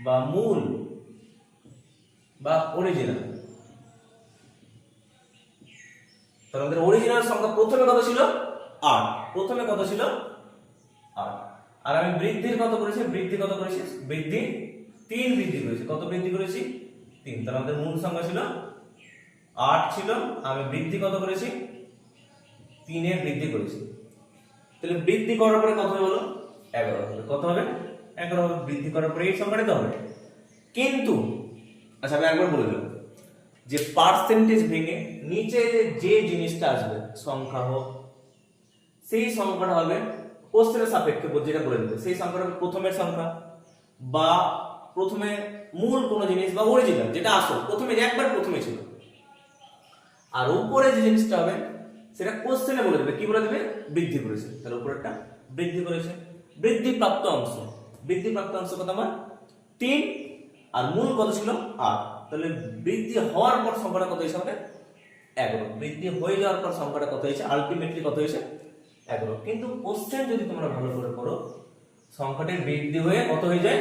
বা মূল বা অরিজিনাল। তাহলে আমাদের অরিজিনাল সংখ্যা প্রথমে কত ছিল? 8। প্রথমে কত ছিল? 8। আর আমি বৃদ্ধির কত করেছি? বৃদ্ধি কত করেছি? বৃদ্ধি 3 বৃদ্ধি করেছি। কত বৃদ্ধি করেছি? 3। তাহলে আমাদের মূল সংখ্যা ছিল 8 ছিল, আমি বৃদ্ধি কত করেছি? 3 এর বৃদ্ধি করেছি। তাহলে বৃদ্ধি করার পরে কত হবে বলো? 11 হবে। কত হবে? 11 হবে। বৃদ্ধি করার পরে এই সংখ্যাটা তো হবে। কিন্তু আচ্ছা আমি একবার বলে দিলাম যে পার্সেন্টেজ ভেঙে নিচে যে জিনিসটা আসবে, সংখ্যা হোক, সেই সংখ্যাটা হবে কোশ্চেনের সাপেক্ষে যেটা বলে দেবে, সেই সংখ্যাটা হবে প্রথমের সংখ্যা বা প্রথমে মূল কোনো জিনিস বা অরিজিনাল যেটা আসল, প্রথমে একবার প্রথমে ছিল। আর উপরে যে জিনিসটা হবে সেটা কোশ্চেনে বলে দেবে, কি বলে দেবে? বৃদ্ধি করেছে। তার উপরেরটা বৃদ্ধি করেছে। বৃদ্ধিপ্রাপ্ত অংশ, বৃদ্ধিপ্রাপ্ত অংশ কত আমার? 3। আর মূল কত ছিল? 8। তাহলে বৃদ্ধি হওয়ার পর সংখ্যাটা কত হয়েছে আমাদের? 11। বৃদ্ধি হয়ে যাওয়ার পর সংখ্যাটা কত হয়েছে? আলটিমেটলি কত হয়েছে? 11। কিন্তু কোশ্চেন যদি তোমরা ভালো করে পড়ো, সংখ্যাটির বৃদ্ধি হয়ে কত হয়ে যায়?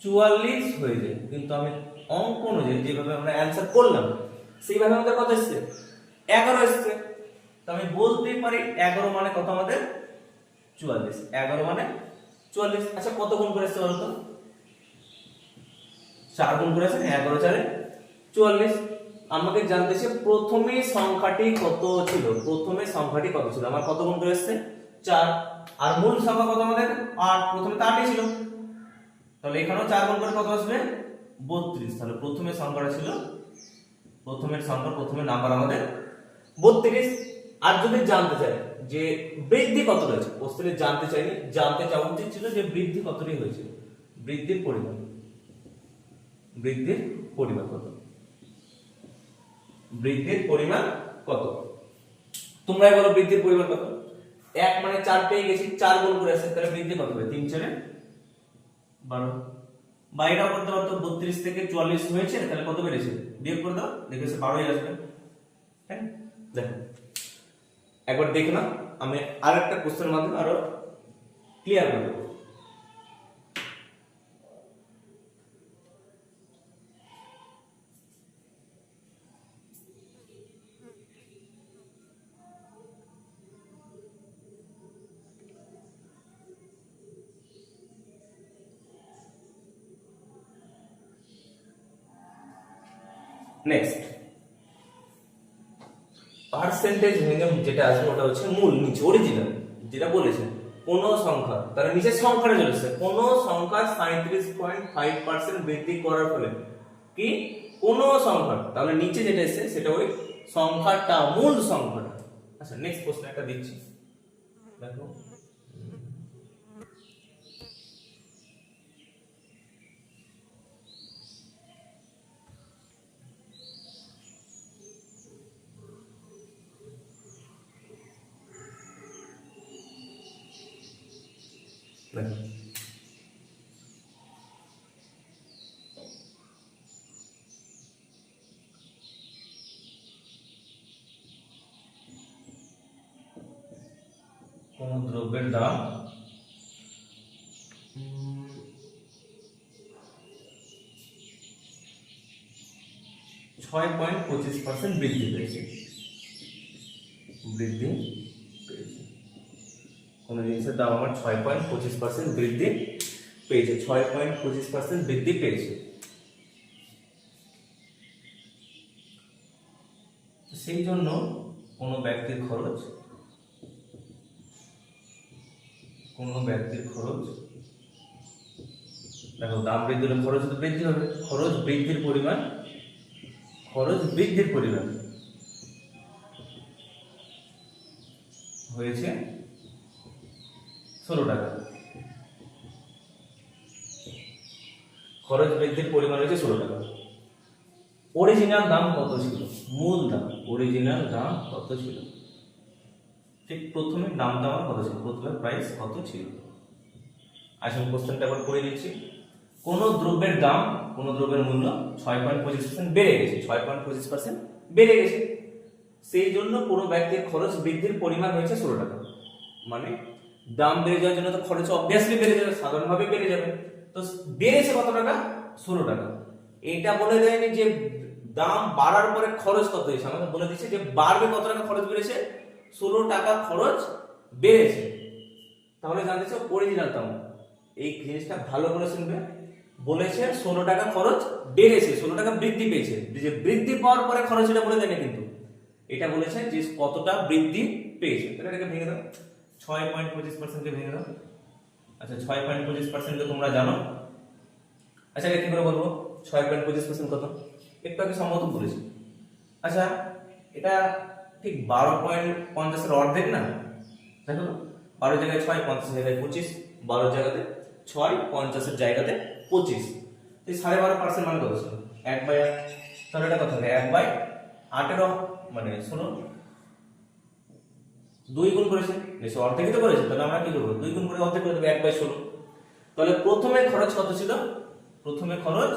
44 হয়ে যায়। কিন্তু আমি অঙ্ক অনুযায়ী যেভাবে আমরা অ্যান্সার করলাম সেইভাবে আমাদের কত এসছে? 11 এসছে। তো আমি বলতেই পারি 11 মানে কত আমাদের? 44। 11 মানে 44। আচ্ছা কত গুণ করে এসছে বলতো? 4 গুণ করে আছে। 11 4 44। আমাকে জানতে চাই প্রথমে সংখ্যাটি কত ছিল, প্রথমে সংখ্যাটি কত ছিল। আমার কত গুণ করে এসছে? 4। আর মূল সংখ্যা কত আমাদের? 8। প্রথমে তো 8ই ছিল, তাহলে এখানেও 4 গুণ করে কত আসবে? 32। তাহলে প্রথমে সংখ্যাটা ছিল, প্রথমের সংখ্যা, প্রথমে নাম্বার আমাদের 32। আর যদি জানতে চাই যে বৃদ্ধি কত রয়েছে, কোশ্চেনে জানতে চাইনি, জানতে চাওয়া উচিত ছিল যে বৃদ্ধি কতটি হয়েছে, বৃদ্ধির পরিমাণ। বৃদ্ধির পরিমাণ কত, বৃদ্ধির পরিমাণ কত, তোমরাই বলো বৃদ্ধির পরিমাণ কত। 1 মানে 4 পেয়ে গেছি, 4 গুণ করে আসছে, তাহলে বৃদ্ধি কত হবে? 3 4 12। বাইরেও করতে পারতো, 32 থেকে 44 হয়েছে, তাহলে কত বেড়েছে? বিয়োগ করে দাও, দেখেছে 12ই আসবে। হ্যাঁ, দেখো একবার দেখে নাও, আমি আরেকটা কোশ্চেনের মাধ্যমে আরো ক্লিয়ার করে দেবো। নেক্সট, পার্সেন্টেজ ভেঙে যেটা আসবে ওটা হচ্ছে মূল, নিচে অরিজিনাল যেটা বলেছে কোন সংখ্যা, তার নিচে সংখ্যাটা চলেছে, কোন সংখ্যা 37.5% বৃদ্ধি করার ফলে কি কোন সংখ্যা, তাহলে নিচে যেটা এসেছে সেটা ওই সংখ্যাটা, মূল সংখ্যাটা। আচ্ছা নেক্সট প্রশ্ন একটা দিচ্ছি, দেখো দেখো 6.25% বৃদ্ধি পেয়েছে, বৃদ্ধি পেয়েছে, কোন জিনিসের দাম আমার 6.25% বৃদ্ধি পেয়েছে, 6.25% বৃদ্ধি পেয়েছে। সেই জন্য কোনো ব্যক্তির খরচ, দেখো দাম বৃদ্ধি হলে খরচ তো বৃদ্ধি হবে, খরচ বৃদ্ধির পরিমাণ হয়েছে 16 টাকা, খরচ বৃদ্ধির পরিমাণ হয়েছে 16 টাকা। অরিজিনাল দাম কত ছিল? মূল দাম, অরিজিনাল দাম কত ছিল? ঠিক প্রথমে দামটা আমার কত ছিল, প্রথমে প্রাইস কত ছিল? আসলে কোশ্চেনটা আবার করে দিচ্ছি। কোন দ্রব্যের দাম, কোন দ্রব্যের মূল্য 6.25% বেড়ে গেছে, 6.25% বেড়ে গেছে, সেই জন্য কোনো ব্যক্তির খরচ বৃদ্ধির পরিমাণ হয়েছে 16 টাকা। মানে দাম বেড়ে যাওয়ার জন্য তো খরচ অবভিয়াসলি বেড়ে যাবে, সাধারণভাবে বেড়ে যাবে, তো বেড়েছে কত টাকা? 16 টাকা। এটা বলে দেয়নি যে দাম বাড়ার পরে খরচ কত হয়েছে, আমাকে বলে দিচ্ছে যে বাড়বে কত টাকা খরচ বেড়েছে, 16 টাকা খরচ বেড়েছে। তাহলে জানতেছে অরিজিনাল দাম, এই জিনিসটা ভালো করে শুনবে, বলেছে 16 টাকা খরচ বেড়েছে, 16 টাকা বৃদ্ধি পেয়েছে, যে বৃদ্ধি পাওয়ার পরে খরচ এটা বলে দেয়নি, কিন্তু এটা বলেছে যে কতটা বৃদ্ধি পেয়েছে। তাহলে এটাকে ভেঙে দাও, 6.25% কে ভেঙে দাও। আচ্ছা 6.25% কে তোমরা জানো, আচ্ছা এটা কি করে বলবো 6.25% কত? একটু আগে সম্ভবত বলেছি। আচ্ছা এটা ঠিক 12.50 এর অর্ধেক না, দেখো 12 জায়গায় 6, 50 জায়গায় 25, 12 জায়গাতে 6, 50 এর জায়গাতে 25, এই 12.5% মানে কত ছিল? 1/8। তাহলে এটা কত হবে? 1/8 মানে শোনো 2 গুণ করেছে, নিশ্চয় অর্ধেকই তো করেছে, তাহলে আমরা কি করবো 2 গুণ করে অর্ধেক করে দেবো 1/16। তাহলে প্রথমে খরচ কত ছিল? প্রথমে খরচ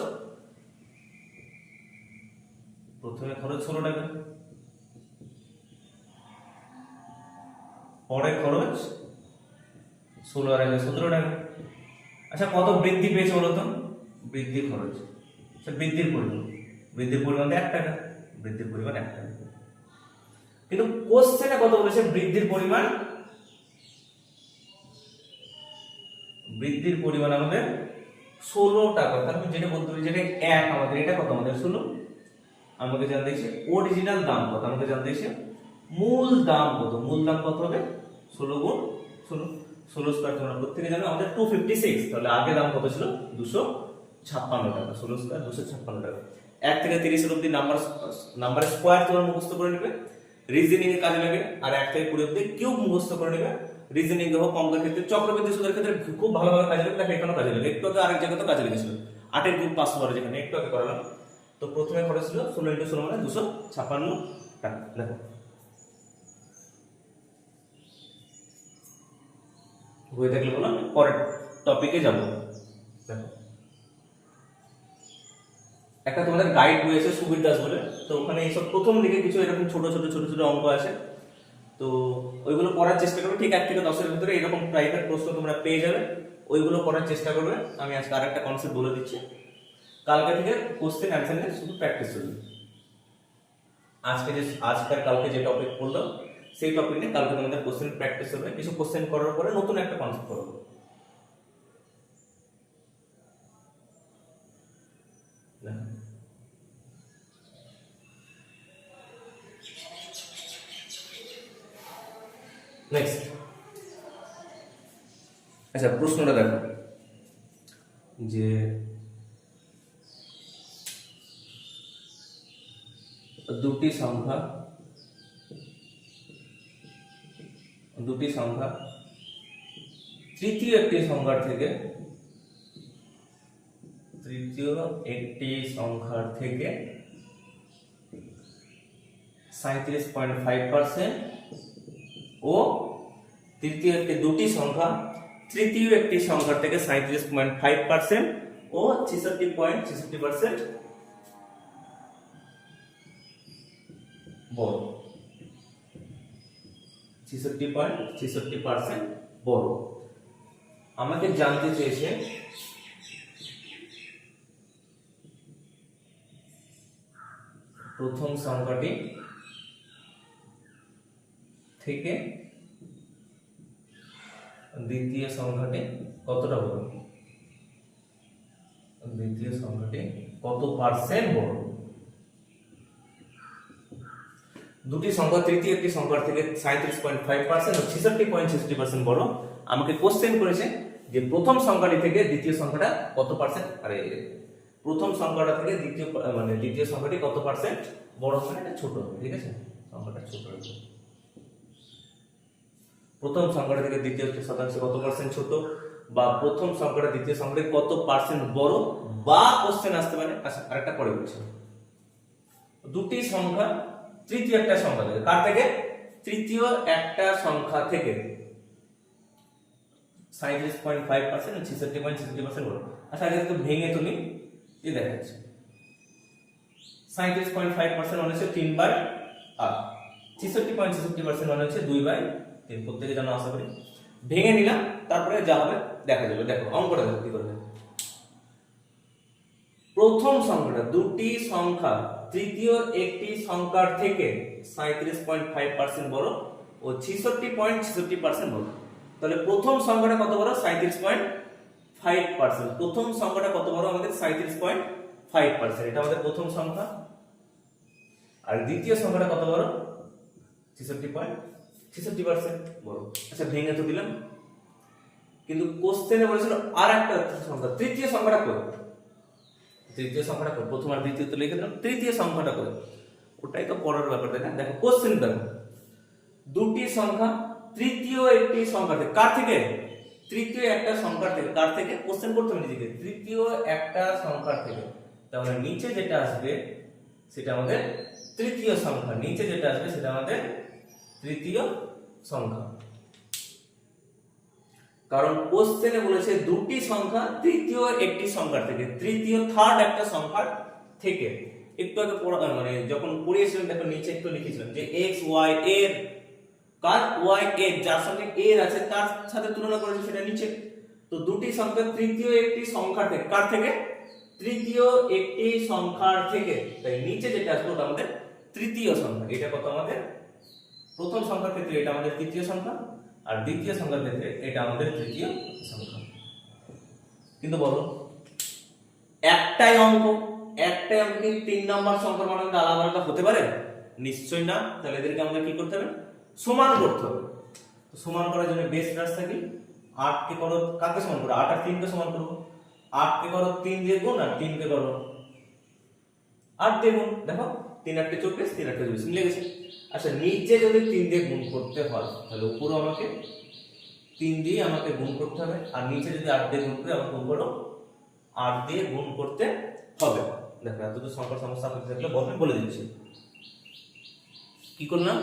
16 টাকা, পরে খরচ 16 আর 17 টাকা। আচ্ছা কত বৃদ্ধি পেয়েছে বলতো? বৃদ্ধি খরচ, আচ্ছা বৃদ্ধির পরিমাণ 1 টাকা, বৃদ্ধির পরিমাণ 1 টাকা। কিন্তু কোশ্চেনে কত বলেছে? বৃদ্ধির পরিমাণ আমাদের 16 টাকা। তাহলে যেটা বলতে পারি যেটা 1 আমাদের, এটা কত আমাদের 16, আমাকে জানতে দিয়েছে অরিজিনাল দাম কত, আমাকে জানতে দিয়েছে মূল দাম কত। মূল দাম কত হবে? 16 গুণ 16 স্কয়ার, তোমরা প্রত্যেকে জানো আমাদের 256। তাহলে আগে দাম কত ছিল? 256 টাকা। 16 স্কয়ার 256 টাকা। 1 থেকে 30 অবধি নাম্বার স্কয়ার তোমরা মুখস্থ করে নেবে, রিজনিং এর কাজে লাগে। আর 1 থেকে 20 অবধি কিউব মুখস্থ করে নেবে, রিজনিং হোক, অঙ্কের ক্ষেত্রে, চক্রবৃদ্ধি সুদের ক্ষেত্রে খুব ভালোভাবে কাজে লাগে। দেখো এখানেও কাজে লাগে, একটু আগে আরেক জায়গাতেও কাজে লেগেছিল। 8 কিউব 500 বারো যেখানে একটু আগে করালাম। তো প্রথমে খরচ ছিল 16 × 16 মানে 256 টাকা। দেখো হয়ে থাকলে বলো, পরের টপিকে যাব। দেখো একটা তোমাদের গাইড বই আছে সুবীর দাস বলে, তো ওখানে এইসব প্রথম দিকে কিছু এরকম ছোট ছোট ছোট ছোট অঙ্ক আছে, তো ওইগুলো করার চেষ্টা করবে। ঠিক 1 থেকে 10-এর ভিতরে এরকম টাইপের প্রশ্ন তোমরা পেয়ে যাবে, ওইগুলো করার চেষ্টা করবে। আমি আজকে আরেকটা কনসেপ্ট বলে দিচ্ছি, কালকে থেকে কোশ্চেন অ্যান্সার নিয়ে শুধু প্র্যাকটিস করবে। আজকের কালকে যে টপিক পড়লো সেই টপিক নিয়ে কালকে তোমাদের কোশ্চেন প্র্যাকটিস করবে। কিছু কোশ্চেন করার পরে নতুন একটা কনসেপ্ট করবে। নেক্সট, আচ্ছা প্রশ্নটা দেখো যে দুটি সংখ্যা তৃতীয় একটি সংখ্যার থেকে 37.5% ও দুটি সংখ্যা তৃতীয় একটি সংখ্যার থেকে 37.5% ও 66.66% বড়। 66.66% বড়। আমাকে জানতে চেয়েছে প্রথম সংখ্যাটি থেকে দ্বিতীয় সংখ্যাটি কতটা বড়, দ্বিতীয় সংখ্যাটি কত পার্সেন্ট বড়। দুটি সংখ্যা তৃতীয় একটি সংখ্যার থেকে 37.5% ও 66.60% বড়। আমাকে কোশ্চেন করেছে যে প্রথম সংখ্যাটি থেকে দ্বিতীয় সংখ্যাটা কত পার্সেন্ট, প্রথম সংখ্যাটা থেকে দ্বিতীয় সংখ্যাটি কত পার্সেন্ট বড়, মানে এটা ছোট হবে, ঠিক আছে, সংখ্যাটা ছোট হবে। প্রথম সংখ্যাটা থেকে দ্বিতীয় শতাংশ কত পার্সেন্ট ছোট, বা প্রথম সংখ্যাটা দ্বিতীয় সংখ্যাটি কত পার্সেন্ট বড়, বা কোশ্চেন আসতে পারে। আচ্ছা আরেকটা পরে বলছি, দুটি সংখ্যা তৃতীয় একটা সংখ্যা থেকে, কার থেকে, তৃতীয় একটা সংখ্যা থেকে 37.5% ও 66.60% বড়। আচ্ছা আগে একটু ভেঙে তুমি দেখাচ্ছি। 37.5% মানে হচ্ছে 3/8, 66.66% মানে হচ্ছে 2/3। প্রত্যেকে জানো আশা করি। ভেঙে নিলাম, তারপরে যা হবে দেখা যাবে। দেখো অঙ্কটা দেখো কি করবে। প্রথম সংখ্যাটা, দুটি সংখ্যা তৃতীয় একটি সংখ্যার থেকে 37.5% বড় ও 66.66% বড়। তাহলে প্রথম সংখ্যাটা কত বড়, 37.5%। প্রথম সংখ্যাটা কত বড় আমাদের, 37.5%। এটা আমাদের প্রথম সংখ্যা। আর দ্বিতীয় সংখ্যাটা কত বড়, 66.66% বড়। আচ্ছা ভেঙে তো দিলাম, কিন্তু কোশ্চেনে বলেছিল আর একটা সংখ্যা, তৃতীয় সংখ্যাটা কত, তৃতীয় সংখ্যাটা কত, প্রথম আর দ্বিতীয় তো লিখে দিলাম, তৃতীয় সংখ্যাটা কত, ওটাই তো পড়ার ব্যাপার, তাই না। দেখো কোশ্চেন দেখো, দুটি সংখ্যা তৃতীয় একটি সংখ্যা থেকে, কার থেকে, তৃতীয় একটা সংখ্যার থেকে, কার থেকে, কোশ্চেন করতে হবে নিজেকে, তৃতীয় একটা সংখ্যার থেকে। তাহলে নিচে যেটা আসবে সেটা আমাদের তৃতীয় সংখ্যা, নিচে যেটা আসবে সেটা আমাদের তৃতীয় সংখ্যা। কারণ কোশ্চেনে বলেছে দুটি সংখ্যা তৃতীয় একটি সংখ্যার থেকে, তৃতীয় থার্ড একটা সংখ্যার থেকে। একটু আগে যখন পড়িয়েছিলাম দেখো নিচে একটু লিখেছিলাম যে x y এর, কার, y এর, যার সঙ্গে এর আছে তার সাথে তুলনা করেছে সেটা নিচে। তো দুটি সংখ্যা তৃতীয় একটি সংখ্যার থেকে, কার থেকে, তৃতীয় একটি সংখ্যার থেকে, তাই নিচে যেটা আসবে ওটা আমাদের তৃতীয় সংখ্যা। এটা কত আমাদের, প্রথম সংখ্যার ক্ষেত্রে এটা আমাদের তৃতীয় সংখ্যা, আর দ্বিতীয় সংখ্যার ক্ষেত্রে এটা আমাদের তৃতীয় সংখ্যা। কিন্তু বলো একটাই অঙ্ক কি 3 নম্বর সংখ্যার মান আলাদা আলাদা হতে পারে? নিশ্চয়ই না। তাহলে এদেরকে আমাদের কি করতে হবে, সমান করতে হবে। তো সমান করার জন্য বেস রাস্তা কি, 8 কে করো, কাকে সমান করো, 8 আর 3 কে সমান করব। 8 কে করো 3 দিয়ে গুণ, আর 3 কে করো 8 দিয়ে গুণ। দেখো 3 8 কে 24, 3 8 কে 24 মিলে গেছে। আচ্ছা নিচে যদি 3 দিয়ে গুণ করতে হয় তাহলে উপরে আমাকে 3 দিয়ে আমাকে গুণ করতে হবে, আর নিচে যদি 8 দিয়ে গুণ করে আমাকে উপরে 8 দিয়ে গুণ করতে হবে। দেখো এতটুকু সংখ্যার সমস্যা আপনাদের থাকলে বলবেন, বলে দিচ্ছি। কি করলাম,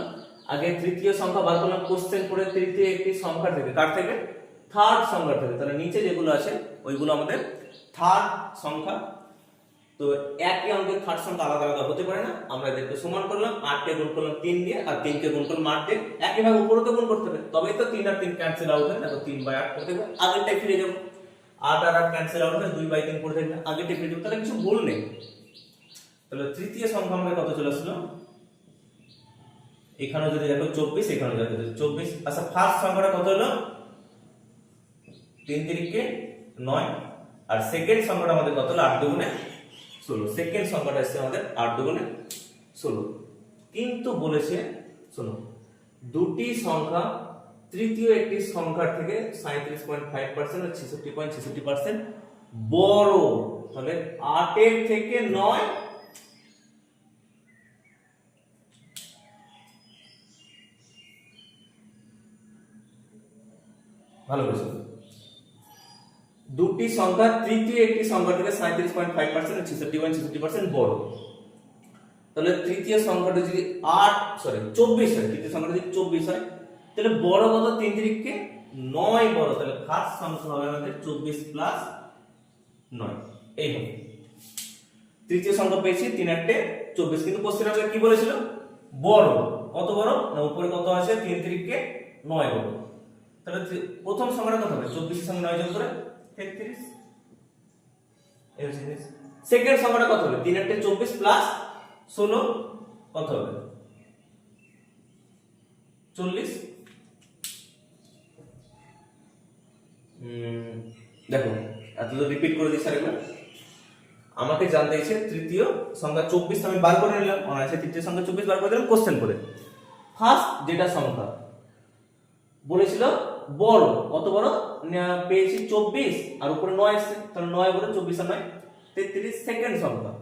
আগে তৃতীয় সংখ্যা বার করলাম কোশ্চেন পড়ে, তৃতীয় একটি সংখ্যা থেকে, কার থেকে, থার্ড সংখ্যা থেকে। তাহলে নিচে যেগুলো আছে ওইগুলো আমাদের থার্ড সংখ্যা। তো একই অঙ্কের থার্ড সংখ্যা আলাদা আলাদা হতে পারে না, আমরা এদেরকে সমান করলাম, 8 কে গুণ করলাম 3 দিয়ে, আর 3 কে গুণ করলাম 8 দিয়ে। একইভাবে উপরে তো গুণ করতে হবে, তবেই তো 3 আর 3 ক্যান্সেল আউট হয়। দেখো 3/8 করতে হবে, আগেরটাই ফিরে যাবো। 8 আর 8 ক্যান্সেল আউট হয়, 2/3 করে থাকবে, আগেরটাই ফিরে যাবো। তাহলে কিছু ভুল নেই। তাহলে তৃতীয় সংখ্যা আমাদের কত চলে আসলো, এখানে যদি দেখো 24, এখানে দেখো 24। আচ্ছা ফার্স্ট সংখ্যাটা কত হলো, 3 3 9, আর সেকেন্ড সংখ্যাটা আমাদের কত হলো, 8 2 16। সেকেন্ড সংখ্যাটা এসেছে আমাদের 8 2 16। কিন্তু বলেছে শোনো, দুটি সংখ্যা তৃতীয় একটি সংখ্যার থেকে 37.5% আর 66.66% বড়। তাহলে 8 এর থেকে 9 ভালো করে শুনুন, দুটি সংখ্যা তৃতীয় একটি সংখ্যা থেকে 37.5% আর 66.66% বড়। তাহলে তৃতীয় সংখ্যাটা যদি 24 হয়, তৃতীয় সংখ্যাটা যদি 24 হয়, তাহলে বড় কত, 3 3 9 বড়। তাহলে ফার্স্ট সংখ্যা হবে আমাদের 24 প্লাস 9, এই হবে তৃতীয় সংখ্যা পেয়েছি। 3 8 24। কিন্তু কোশ্চেন আমাদের কি বলেছিল, বড়। কত বড় না, উপরে কত আছে, 3 3 9 বড়। তাহলে প্রথম সংখ্যাটা কত হবে, 24 এর সঙ্গে 9 যোগ করে 33। এই হচ্ছে জিনিস। সেকেন্ড সংখ্যাটা কত হবে, 3 8 24 প্লাস 16 কত হবে, 40। দেখো এত তো রিপিট করে দিচ্ছি আরেকবার। আমাকে জানতে চাইছে তৃতীয় সংখ্যা 24, আমি বার করে নিলাম, অনায়াসে তৃতীয় সংখ্যা 24 বার করে দিলাম কোশ্চেন করে। ফার্স্ট যেটা সংখ্যা বলেছিল বড়, কত বড় পেয়েছি 24, আর উপরে 9 আসছে, তাহলে 9 বড়, 24 আর 9 33। সেকেন্ড সংখ্যা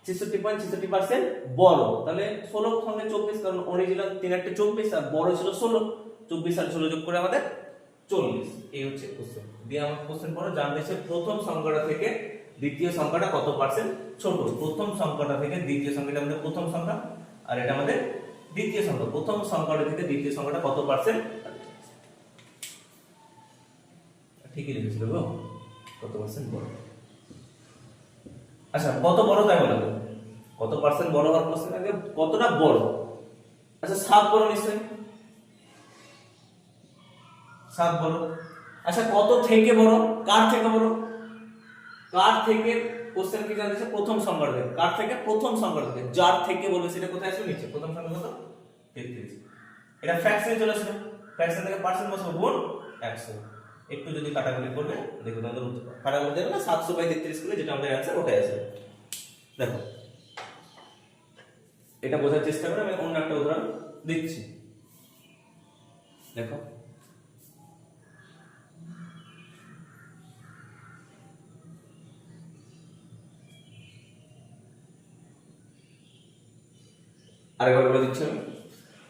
66.66% বড়, তাহলে 16 সঙ্গে 24, কারণ অরিজিনাল 3 8 24 আর বড় ছিল 16, 24 আর 16 যোগ করে আমাদের 40। এই হচ্ছে কোশ্চেন। দিয়ে আমার কোশ্চেন পড়ো, জানতেছে প্রথম সংখ্যাটা থেকে দ্বিতীয় সংখ্যাটা কত পার্সেন্ট ছোট। প্রথম সংখ্যাটা থেকে দ্বিতীয় সংখ্যাটা আমাদের প্রথম সংখ্যা, আর এটা আমাদের দ্বিতীয় সংখ্যা। প্রথম সংখ্যাটা থেকে দ্বিতীয় সংখ্যাটা কত পার্সেন্ট, ঠিকই লিখেছিল গো, কত পার্সেন্ট বড়। আচ্ছা কত বড় তাই বলা যাবে, কত পার্সেন্ট বড় হওয়ার প্রশ্ন আগে কতটা বড়। আচ্ছা 7 বড় নিশ্চয়, 7 বড়। আচ্ছা কত থেকে বড়, কার থেকে বড়, কার থেকে, কোশ্চেন কি জানতেছে প্রথম সংখ্যা থেকে, কার থেকে, প্রথম সংখ্যা থেকে। যার থেকে বলবে সেটা কোথায় আসবে, নিচে। প্রথম সংখ্যা কত, 33। এটা ফ্র্যাকশনে চলে আসবে, ফ্র্যাকশন থেকে পার্সেন্ট বসাবো, গুণ 100। একটু যদি কাটাকুটি করবে দেখো তোমাদের কাটাকুটি দেবে না, 700/33 করে যেটা আমাদের অ্যানসার ওটাই আসবে। দেখো এটা বোঝার চেষ্টা করে আমি অন্য একটা উদাহরণ দিচ্ছি। দেখো আরেকবার বলে দিচ্ছি আমি,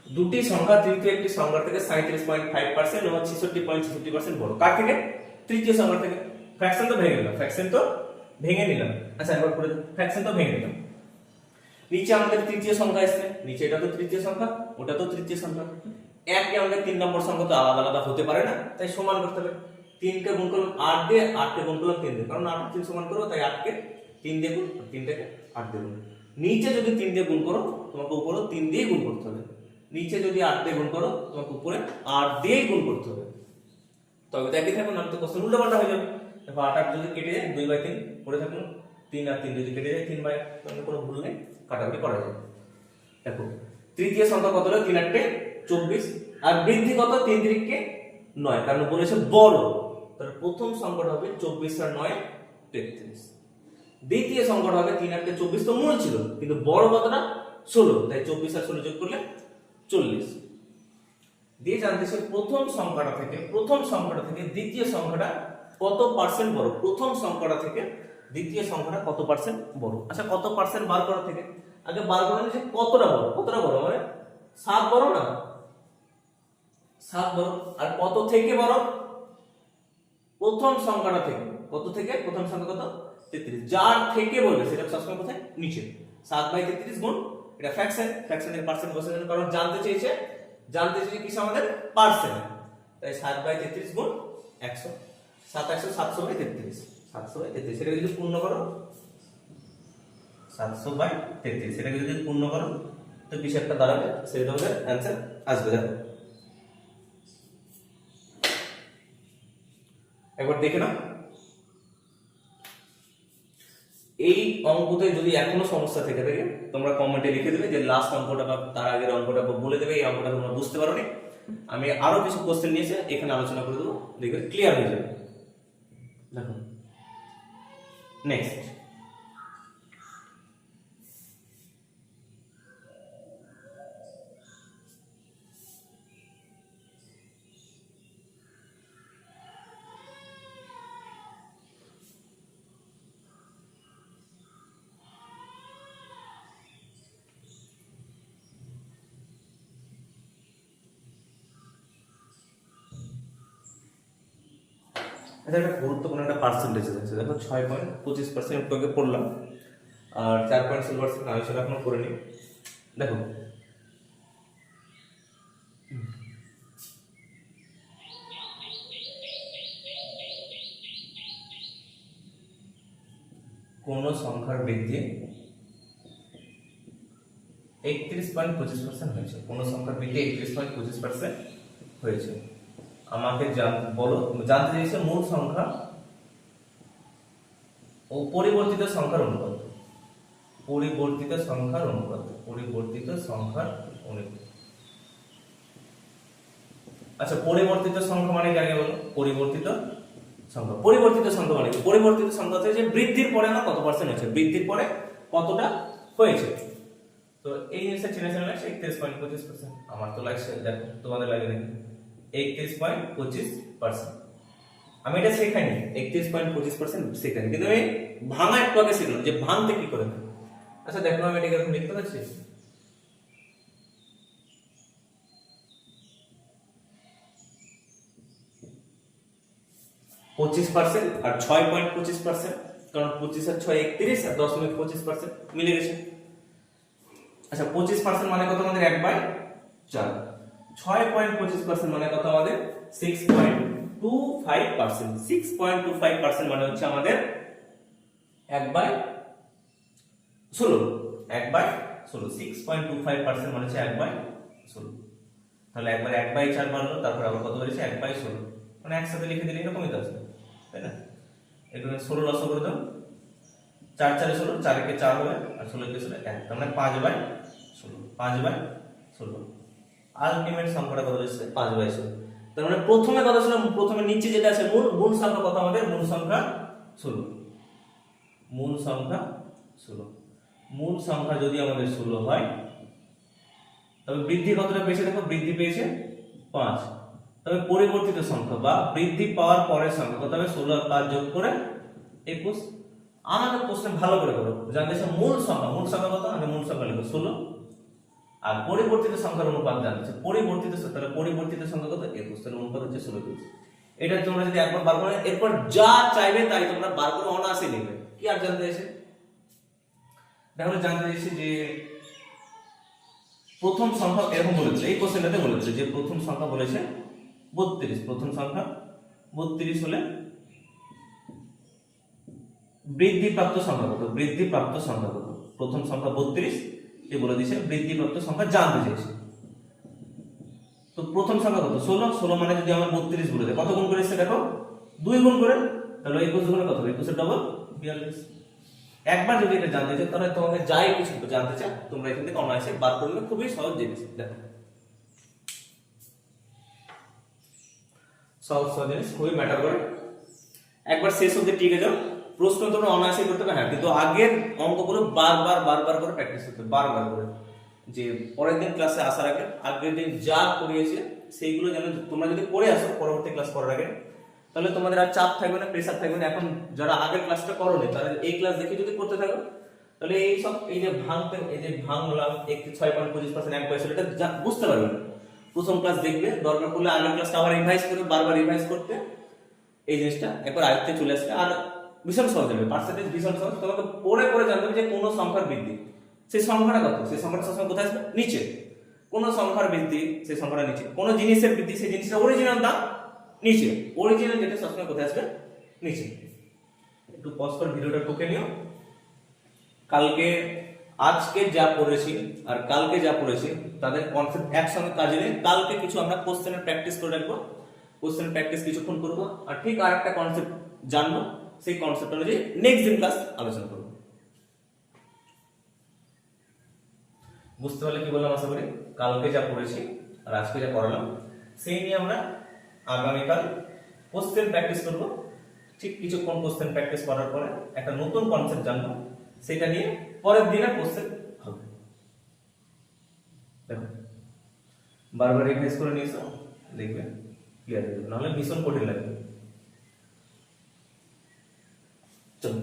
দুটি সংখ্যা তৃতীয় একটি সংখ্যা থেকে 37.5% এবং 66.66% বড়। কার থেকে, তৃতীয় সংখ্যা থেকে। ফ্র্যাকশন তো ভেঙে নিলাম, ফ্র্যাকশন তো ভেঙে নিলাম। আচ্ছা একবার করে ফ্র্যাকশন তো ভেঙে নিলাম। নিচে আমাদের তৃতীয় সংখ্যা আসছে, নিচে এটা তো তৃতীয় সংখ্যা, ওটা তো তৃতীয় সংখ্যা। একই আমাদের 3 নম্বর সংখ্যা তো আলাদা আলাদা হতে পারে না, তাই সমান করতে হবে। 3 কে গুণ করলাম 8 দিয়ে, 8 কে গুণ করলাম 3 দিয়ে, কারণ 8 3 সমান করব, তাই 8 কে 3 দিয়ে গুণ, 3 থেকে 8 দিয়ে গুণ। নিচে যদি 3 দিয়ে গুণ করো, তোমাকে উপরে 3 দিয়ে গুণ করতে হবে। নিচে যদি 8 দিয়ে গুণ করো, তোমাকে উপরে 8 দিয়ে গুণ করতে হবে, তবে তো একই থাকবে, না তো কোশ্চেন উল্টো পাল্টা হয়ে যাবে। দেখো 8 8 যদি কেটে যায় 2/3 পড়ে থাকলো, 3 আর 3 যদি কেটে যায় 3/8, তাহলে কোনো ভুল নেই, কাটাকুটি করা যায়। দেখো তৃতীয় সংখ্যা কত হলো, 3 8 24, আর বৃদ্ধি কত, 3 3 9, কারণ বলেছে বড়। তাহলে প্রথম সংখ্যাটা হবে 24 আর 9 33। দ্বিতীয় সংখ্যাটা হবে 3 8 24, তো মূল ছিল, কিন্তু বড় কতটা, 16, তাই 24 আর 16 যোগ করলে 40। দিয়ে জানতেছে প্রথম সংখ্যাটা থেকে দ্বিতীয় সংখ্যাটা কত পার্সেন্ট বড়। প্রথম সংখ্যাটা থেকে দ্বিতীয় সংখ্যাটা কত পার্সেন্ট বড়। আচ্ছা কত পার্সেন্ট বার করা থেকে আগে বার করে নিয়ে কতটা বড়, কতটা বড় মানে 7 বড় না, 7 বড়। আর কত থেকে বড়, প্রথম সংখ্যাটা থেকে। কত থেকে, প্রথম সংখ্যা কত, 33, যার থেকে বলবে সেটা সবসময় কোথায়, নিচে। 7/33 গুণ, এটা ফ্র্যাকশন, ফ্র্যাকশনের পার্সেন্ট বসে গেল, কারণ জানতে চেয়েছে কি আমাদের পার্সেন্ট, তাই 7/33 গুণ 100, 700/33, 700/33, সেটা যদি পূর্ণ করো 700/33, সেটাকে যদি পূর্ণ করো তো কিছু একটা দাঁড়াবে, সেটা তোমাদের অ্যান্সার আসবে। দেখো একবার দেখে নাও। এই অঙ্কতে যদি এখনো সমস্যা থেকে থাকে তোমরা কমেন্টে লিখে দেবে যে লাস্ট অঙ্কটা বা তার আগের অঙ্কটা বলে দেবে, এই অঙ্কটা তোমরা বুঝতে পারোনি। আমি আরো কিছু কোশ্চেন নিয়েছি এখানে আলোচনা করে দেবো, দেখবে ক্লিয়ার হয়ে যাবে। দেখো নেক্সট, এটা একটা গুরুত্বপূর্ণ একটা পার্সেন্টেজ আছে। দেখো 6.25% তোকে পড়লাম, আর 4.6% আমি সেটা এখনো করিনি। দেখো কোন সংখ্যার বৃদ্ধি 31.25% হয়েছে, কোন সংখ্যার বৃদ্ধি 31.25% হয়েছে। আমাকে জানতে চাইছে মূল সংখ্যা ও পরিবর্তিত সংখ্যার অনুপাত, পরিবর্তিত সংখ্যার অনুপাত, পরিবর্তিত সংখ্যার অনুপাত। আচ্ছা, পরিবর্তিত সংখ্যা মানে কি আগে বলো? পরিবর্তিত সংখ্যা, পরিবর্তিত সংখ্যা মানে কি? পরিবর্তিত সংখ্যা হচ্ছে যে বৃদ্ধির পরে না কত পার্সেন্ট হয়েছে, বৃদ্ধির পরে কতটা হয়েছে। তো এই জিনিসটা চিনে চিনে লাগছে 31.25%। আমার তো লাগছে, দেখো তোমাদের লাগে নাকি? 31.25%। আমি এটা শেখাইনি, 31.25% শেখাইনি, কিন্তু আমি ভাঙা একটু আগে শিখলাম যে ভাঙতে কি করে। আচ্ছা দেখো আমি এটাকে এরকম লিখতে পারছি, 25% আর 6.25%, কারণ 25 আর 6 31 আর 10.25% মিলে গেছে। আচ্ছা 25% মানে কত আমাদের 1/4, 6.25% মানে কত আমাদের 6.25%, 6.25% মানে হচ্ছে আমাদের 1/16, 1/16, 6.25% মানে হচ্ছে 1/16। তাহলে একবার 1/4 বাড়লো, তারপর আবার কত হয়েছে 1/16, মানে একসাথে লিখে দিলে এরকমই তো আসবে, তাই না? এখানে 16 লসও করে দাও, 4 4 16, 4 কে 4 হবে আর 16 কে 16 1, তার মানে 5/16, 5/16। আলটিমেট সংখ্যাটা কত হচ্ছে 5/16। তার মানে প্রথমে কত ছিল, প্রথমে নিচে যেটা আছে মূল সংখ্যা কত আমাদের, মূল সংখ্যা 16, মূল সংখ্যা 16। মূল সংখ্যা যদি আমাদের 16 হয় তবে বৃদ্ধি কতটা পেয়েছে, দেখো বৃদ্ধি পেয়েছে 5। তবে পরিবর্তিত সংখ্যা বা বৃদ্ধি পাওয়ার পরের সংখ্যা কত হবে, 16 আর 5 যোগ করে 21। আমাদের প্রশ্ন ভালো করে করো, জানতে চাই মূল সংখ্যা কত, আমি মূল সংখ্যা লিখব 16, আর পরিবর্তিত সংখ্যার অনুপাত জানতে চাই, পরিবর্তিত সংখ্যা কত 21, তাহলে অনুপাত হচ্ছে 16। এটা তোমরা যদি একবার বার করে এরপর যা চাইবে তাই তোমরা বার করে অনায়াসে নেবে। কি আর জানতে চাইছে, দেখো জানতে চাইছে যে প্রথম সংখ্যা এরকম বলেছে, এই কোশ্চেনটাতে বলেছে যে প্রথম সংখ্যা বলেছে 32, প্রথম সংখ্যা 32 হলে বৃদ্ধিপ্রাপ্ত সংখ্যা কত, বৃদ্ধিপ্রাপ্ত সংখ্যা কত, প্রথম সংখ্যা 32 এ বলে দিয়েছে, বৃদ্ধিপ্রাপ্ত সংখ্যা জানতে চাইছে। তো প্রথম সংখ্যা কত 16, 16 মানে যদি আমরা 32 বলে দেয়, কত গুণ করে এসে দেখো 2 গুণ করে, তাহলে 21 গুণে কত হবে, 21 এর ডবল 42। একবার যদি এটা জানতে চাও তাহলে তোমাকে যাই কিছু জানতে চাও তোমরা এখান থেকে অনায়াসে বার করলে, খুবই সহজ জিনিস। দেখো সহজ জিনিস, খুবই ম্যাটার করে। একবার শেষ অবধি টিকে যাও, প্রশ্ন তোমরা অনায়াসে করতে পারবে। হ্যাঁ, কিন্তু আগের অঙ্কগুলো বারবার করে প্র্যাকটিস করতে, বারবার করে, যে পরের দিন ক্লাসে আসার আগে আগের দিন যা করিয়েছে সেইগুলো যেন তোমরা যদি পড়ে আসো পরবর্তী ক্লাস করার আগে, তাহলে তোমাদের আর চাপ থাকবে না, প্রেসার থাকবে না। এখন যারা আগের ক্লাসটা করোনি তারা এই ক্লাস দেখে যদি করতে থাকো তাহলে এই সব এই যে ভাঙলাম 6.25% 1/16, এটা বুঝতে পারবে না। প্রথম ক্লাস দেখবে, দরকার পড়লে আগের ক্লাসটা আবার রিভাইজ করে বারবার রিভাইজ করতে এই জিনিসটা একবার আয়ত্তে চলে আসবে। আর ভীষণ সহজ হবে, পার্সেন্টেজ ভীষণ সহজ। তোমাকে পড়ে পড়ে জানতে হবে যে কোনো সংখ্যার বৃদ্ধি, সেই সংখ্যাটা কত, সেই সংখ্যাটা সবসময় কোথায় আসবে, নিচে। কোনো সংখ্যার বৃদ্ধি, সেই সংখ্যাটা নিচে। কোনো জিনিসের বৃদ্ধি, সেই জিনিসটা অরিজিনাল দাম নিচে। অরিজিনাল যেটা সবসময় কোথায় আসবে, নিচে। একটু পজ করে ভিডিওটা টুকে নিও। কালকে আজকে যা পড়েছি আর কালকে যা পড়েছি তাদের কনসেপ্ট একসঙ্গে কাজে নিয়ে কালকে কিছু আমরা কোশ্চেনের প্র্যাকটিস করে রাখবো, কোশ্চেনের প্র্যাকটিস কিছুক্ষণ করবো, আর ঠিক আর একটা কনসেপ্ট জানবো, সেই কনসেপ্ট অনুযায়ী নেক্সট দিন ক্লাস আলোচনা করবো। বুঝতে পারলে কি বললাম আশা করি? কালকে যা পড়েছি আর আজকে যা পড়ালাম সেই নিয়ে আমরা আগামীকাল কোশ্চেন প্র্যাকটিস করবো। ঠিক কিছুক্ষণ কোশ্চেন প্র্যাকটিস করার পরে একটা নতুন কনসেপ্ট জানবো, সেটা নিয়ে পরের দিনে কোশ্চেন হবে। দেখো বারবার রিভাইজ করে নিয়েছো, দেখবে ক্লিয়ার হয়ে যাবে, নাহলে ভীষণ কঠিন লাগবে। চলো।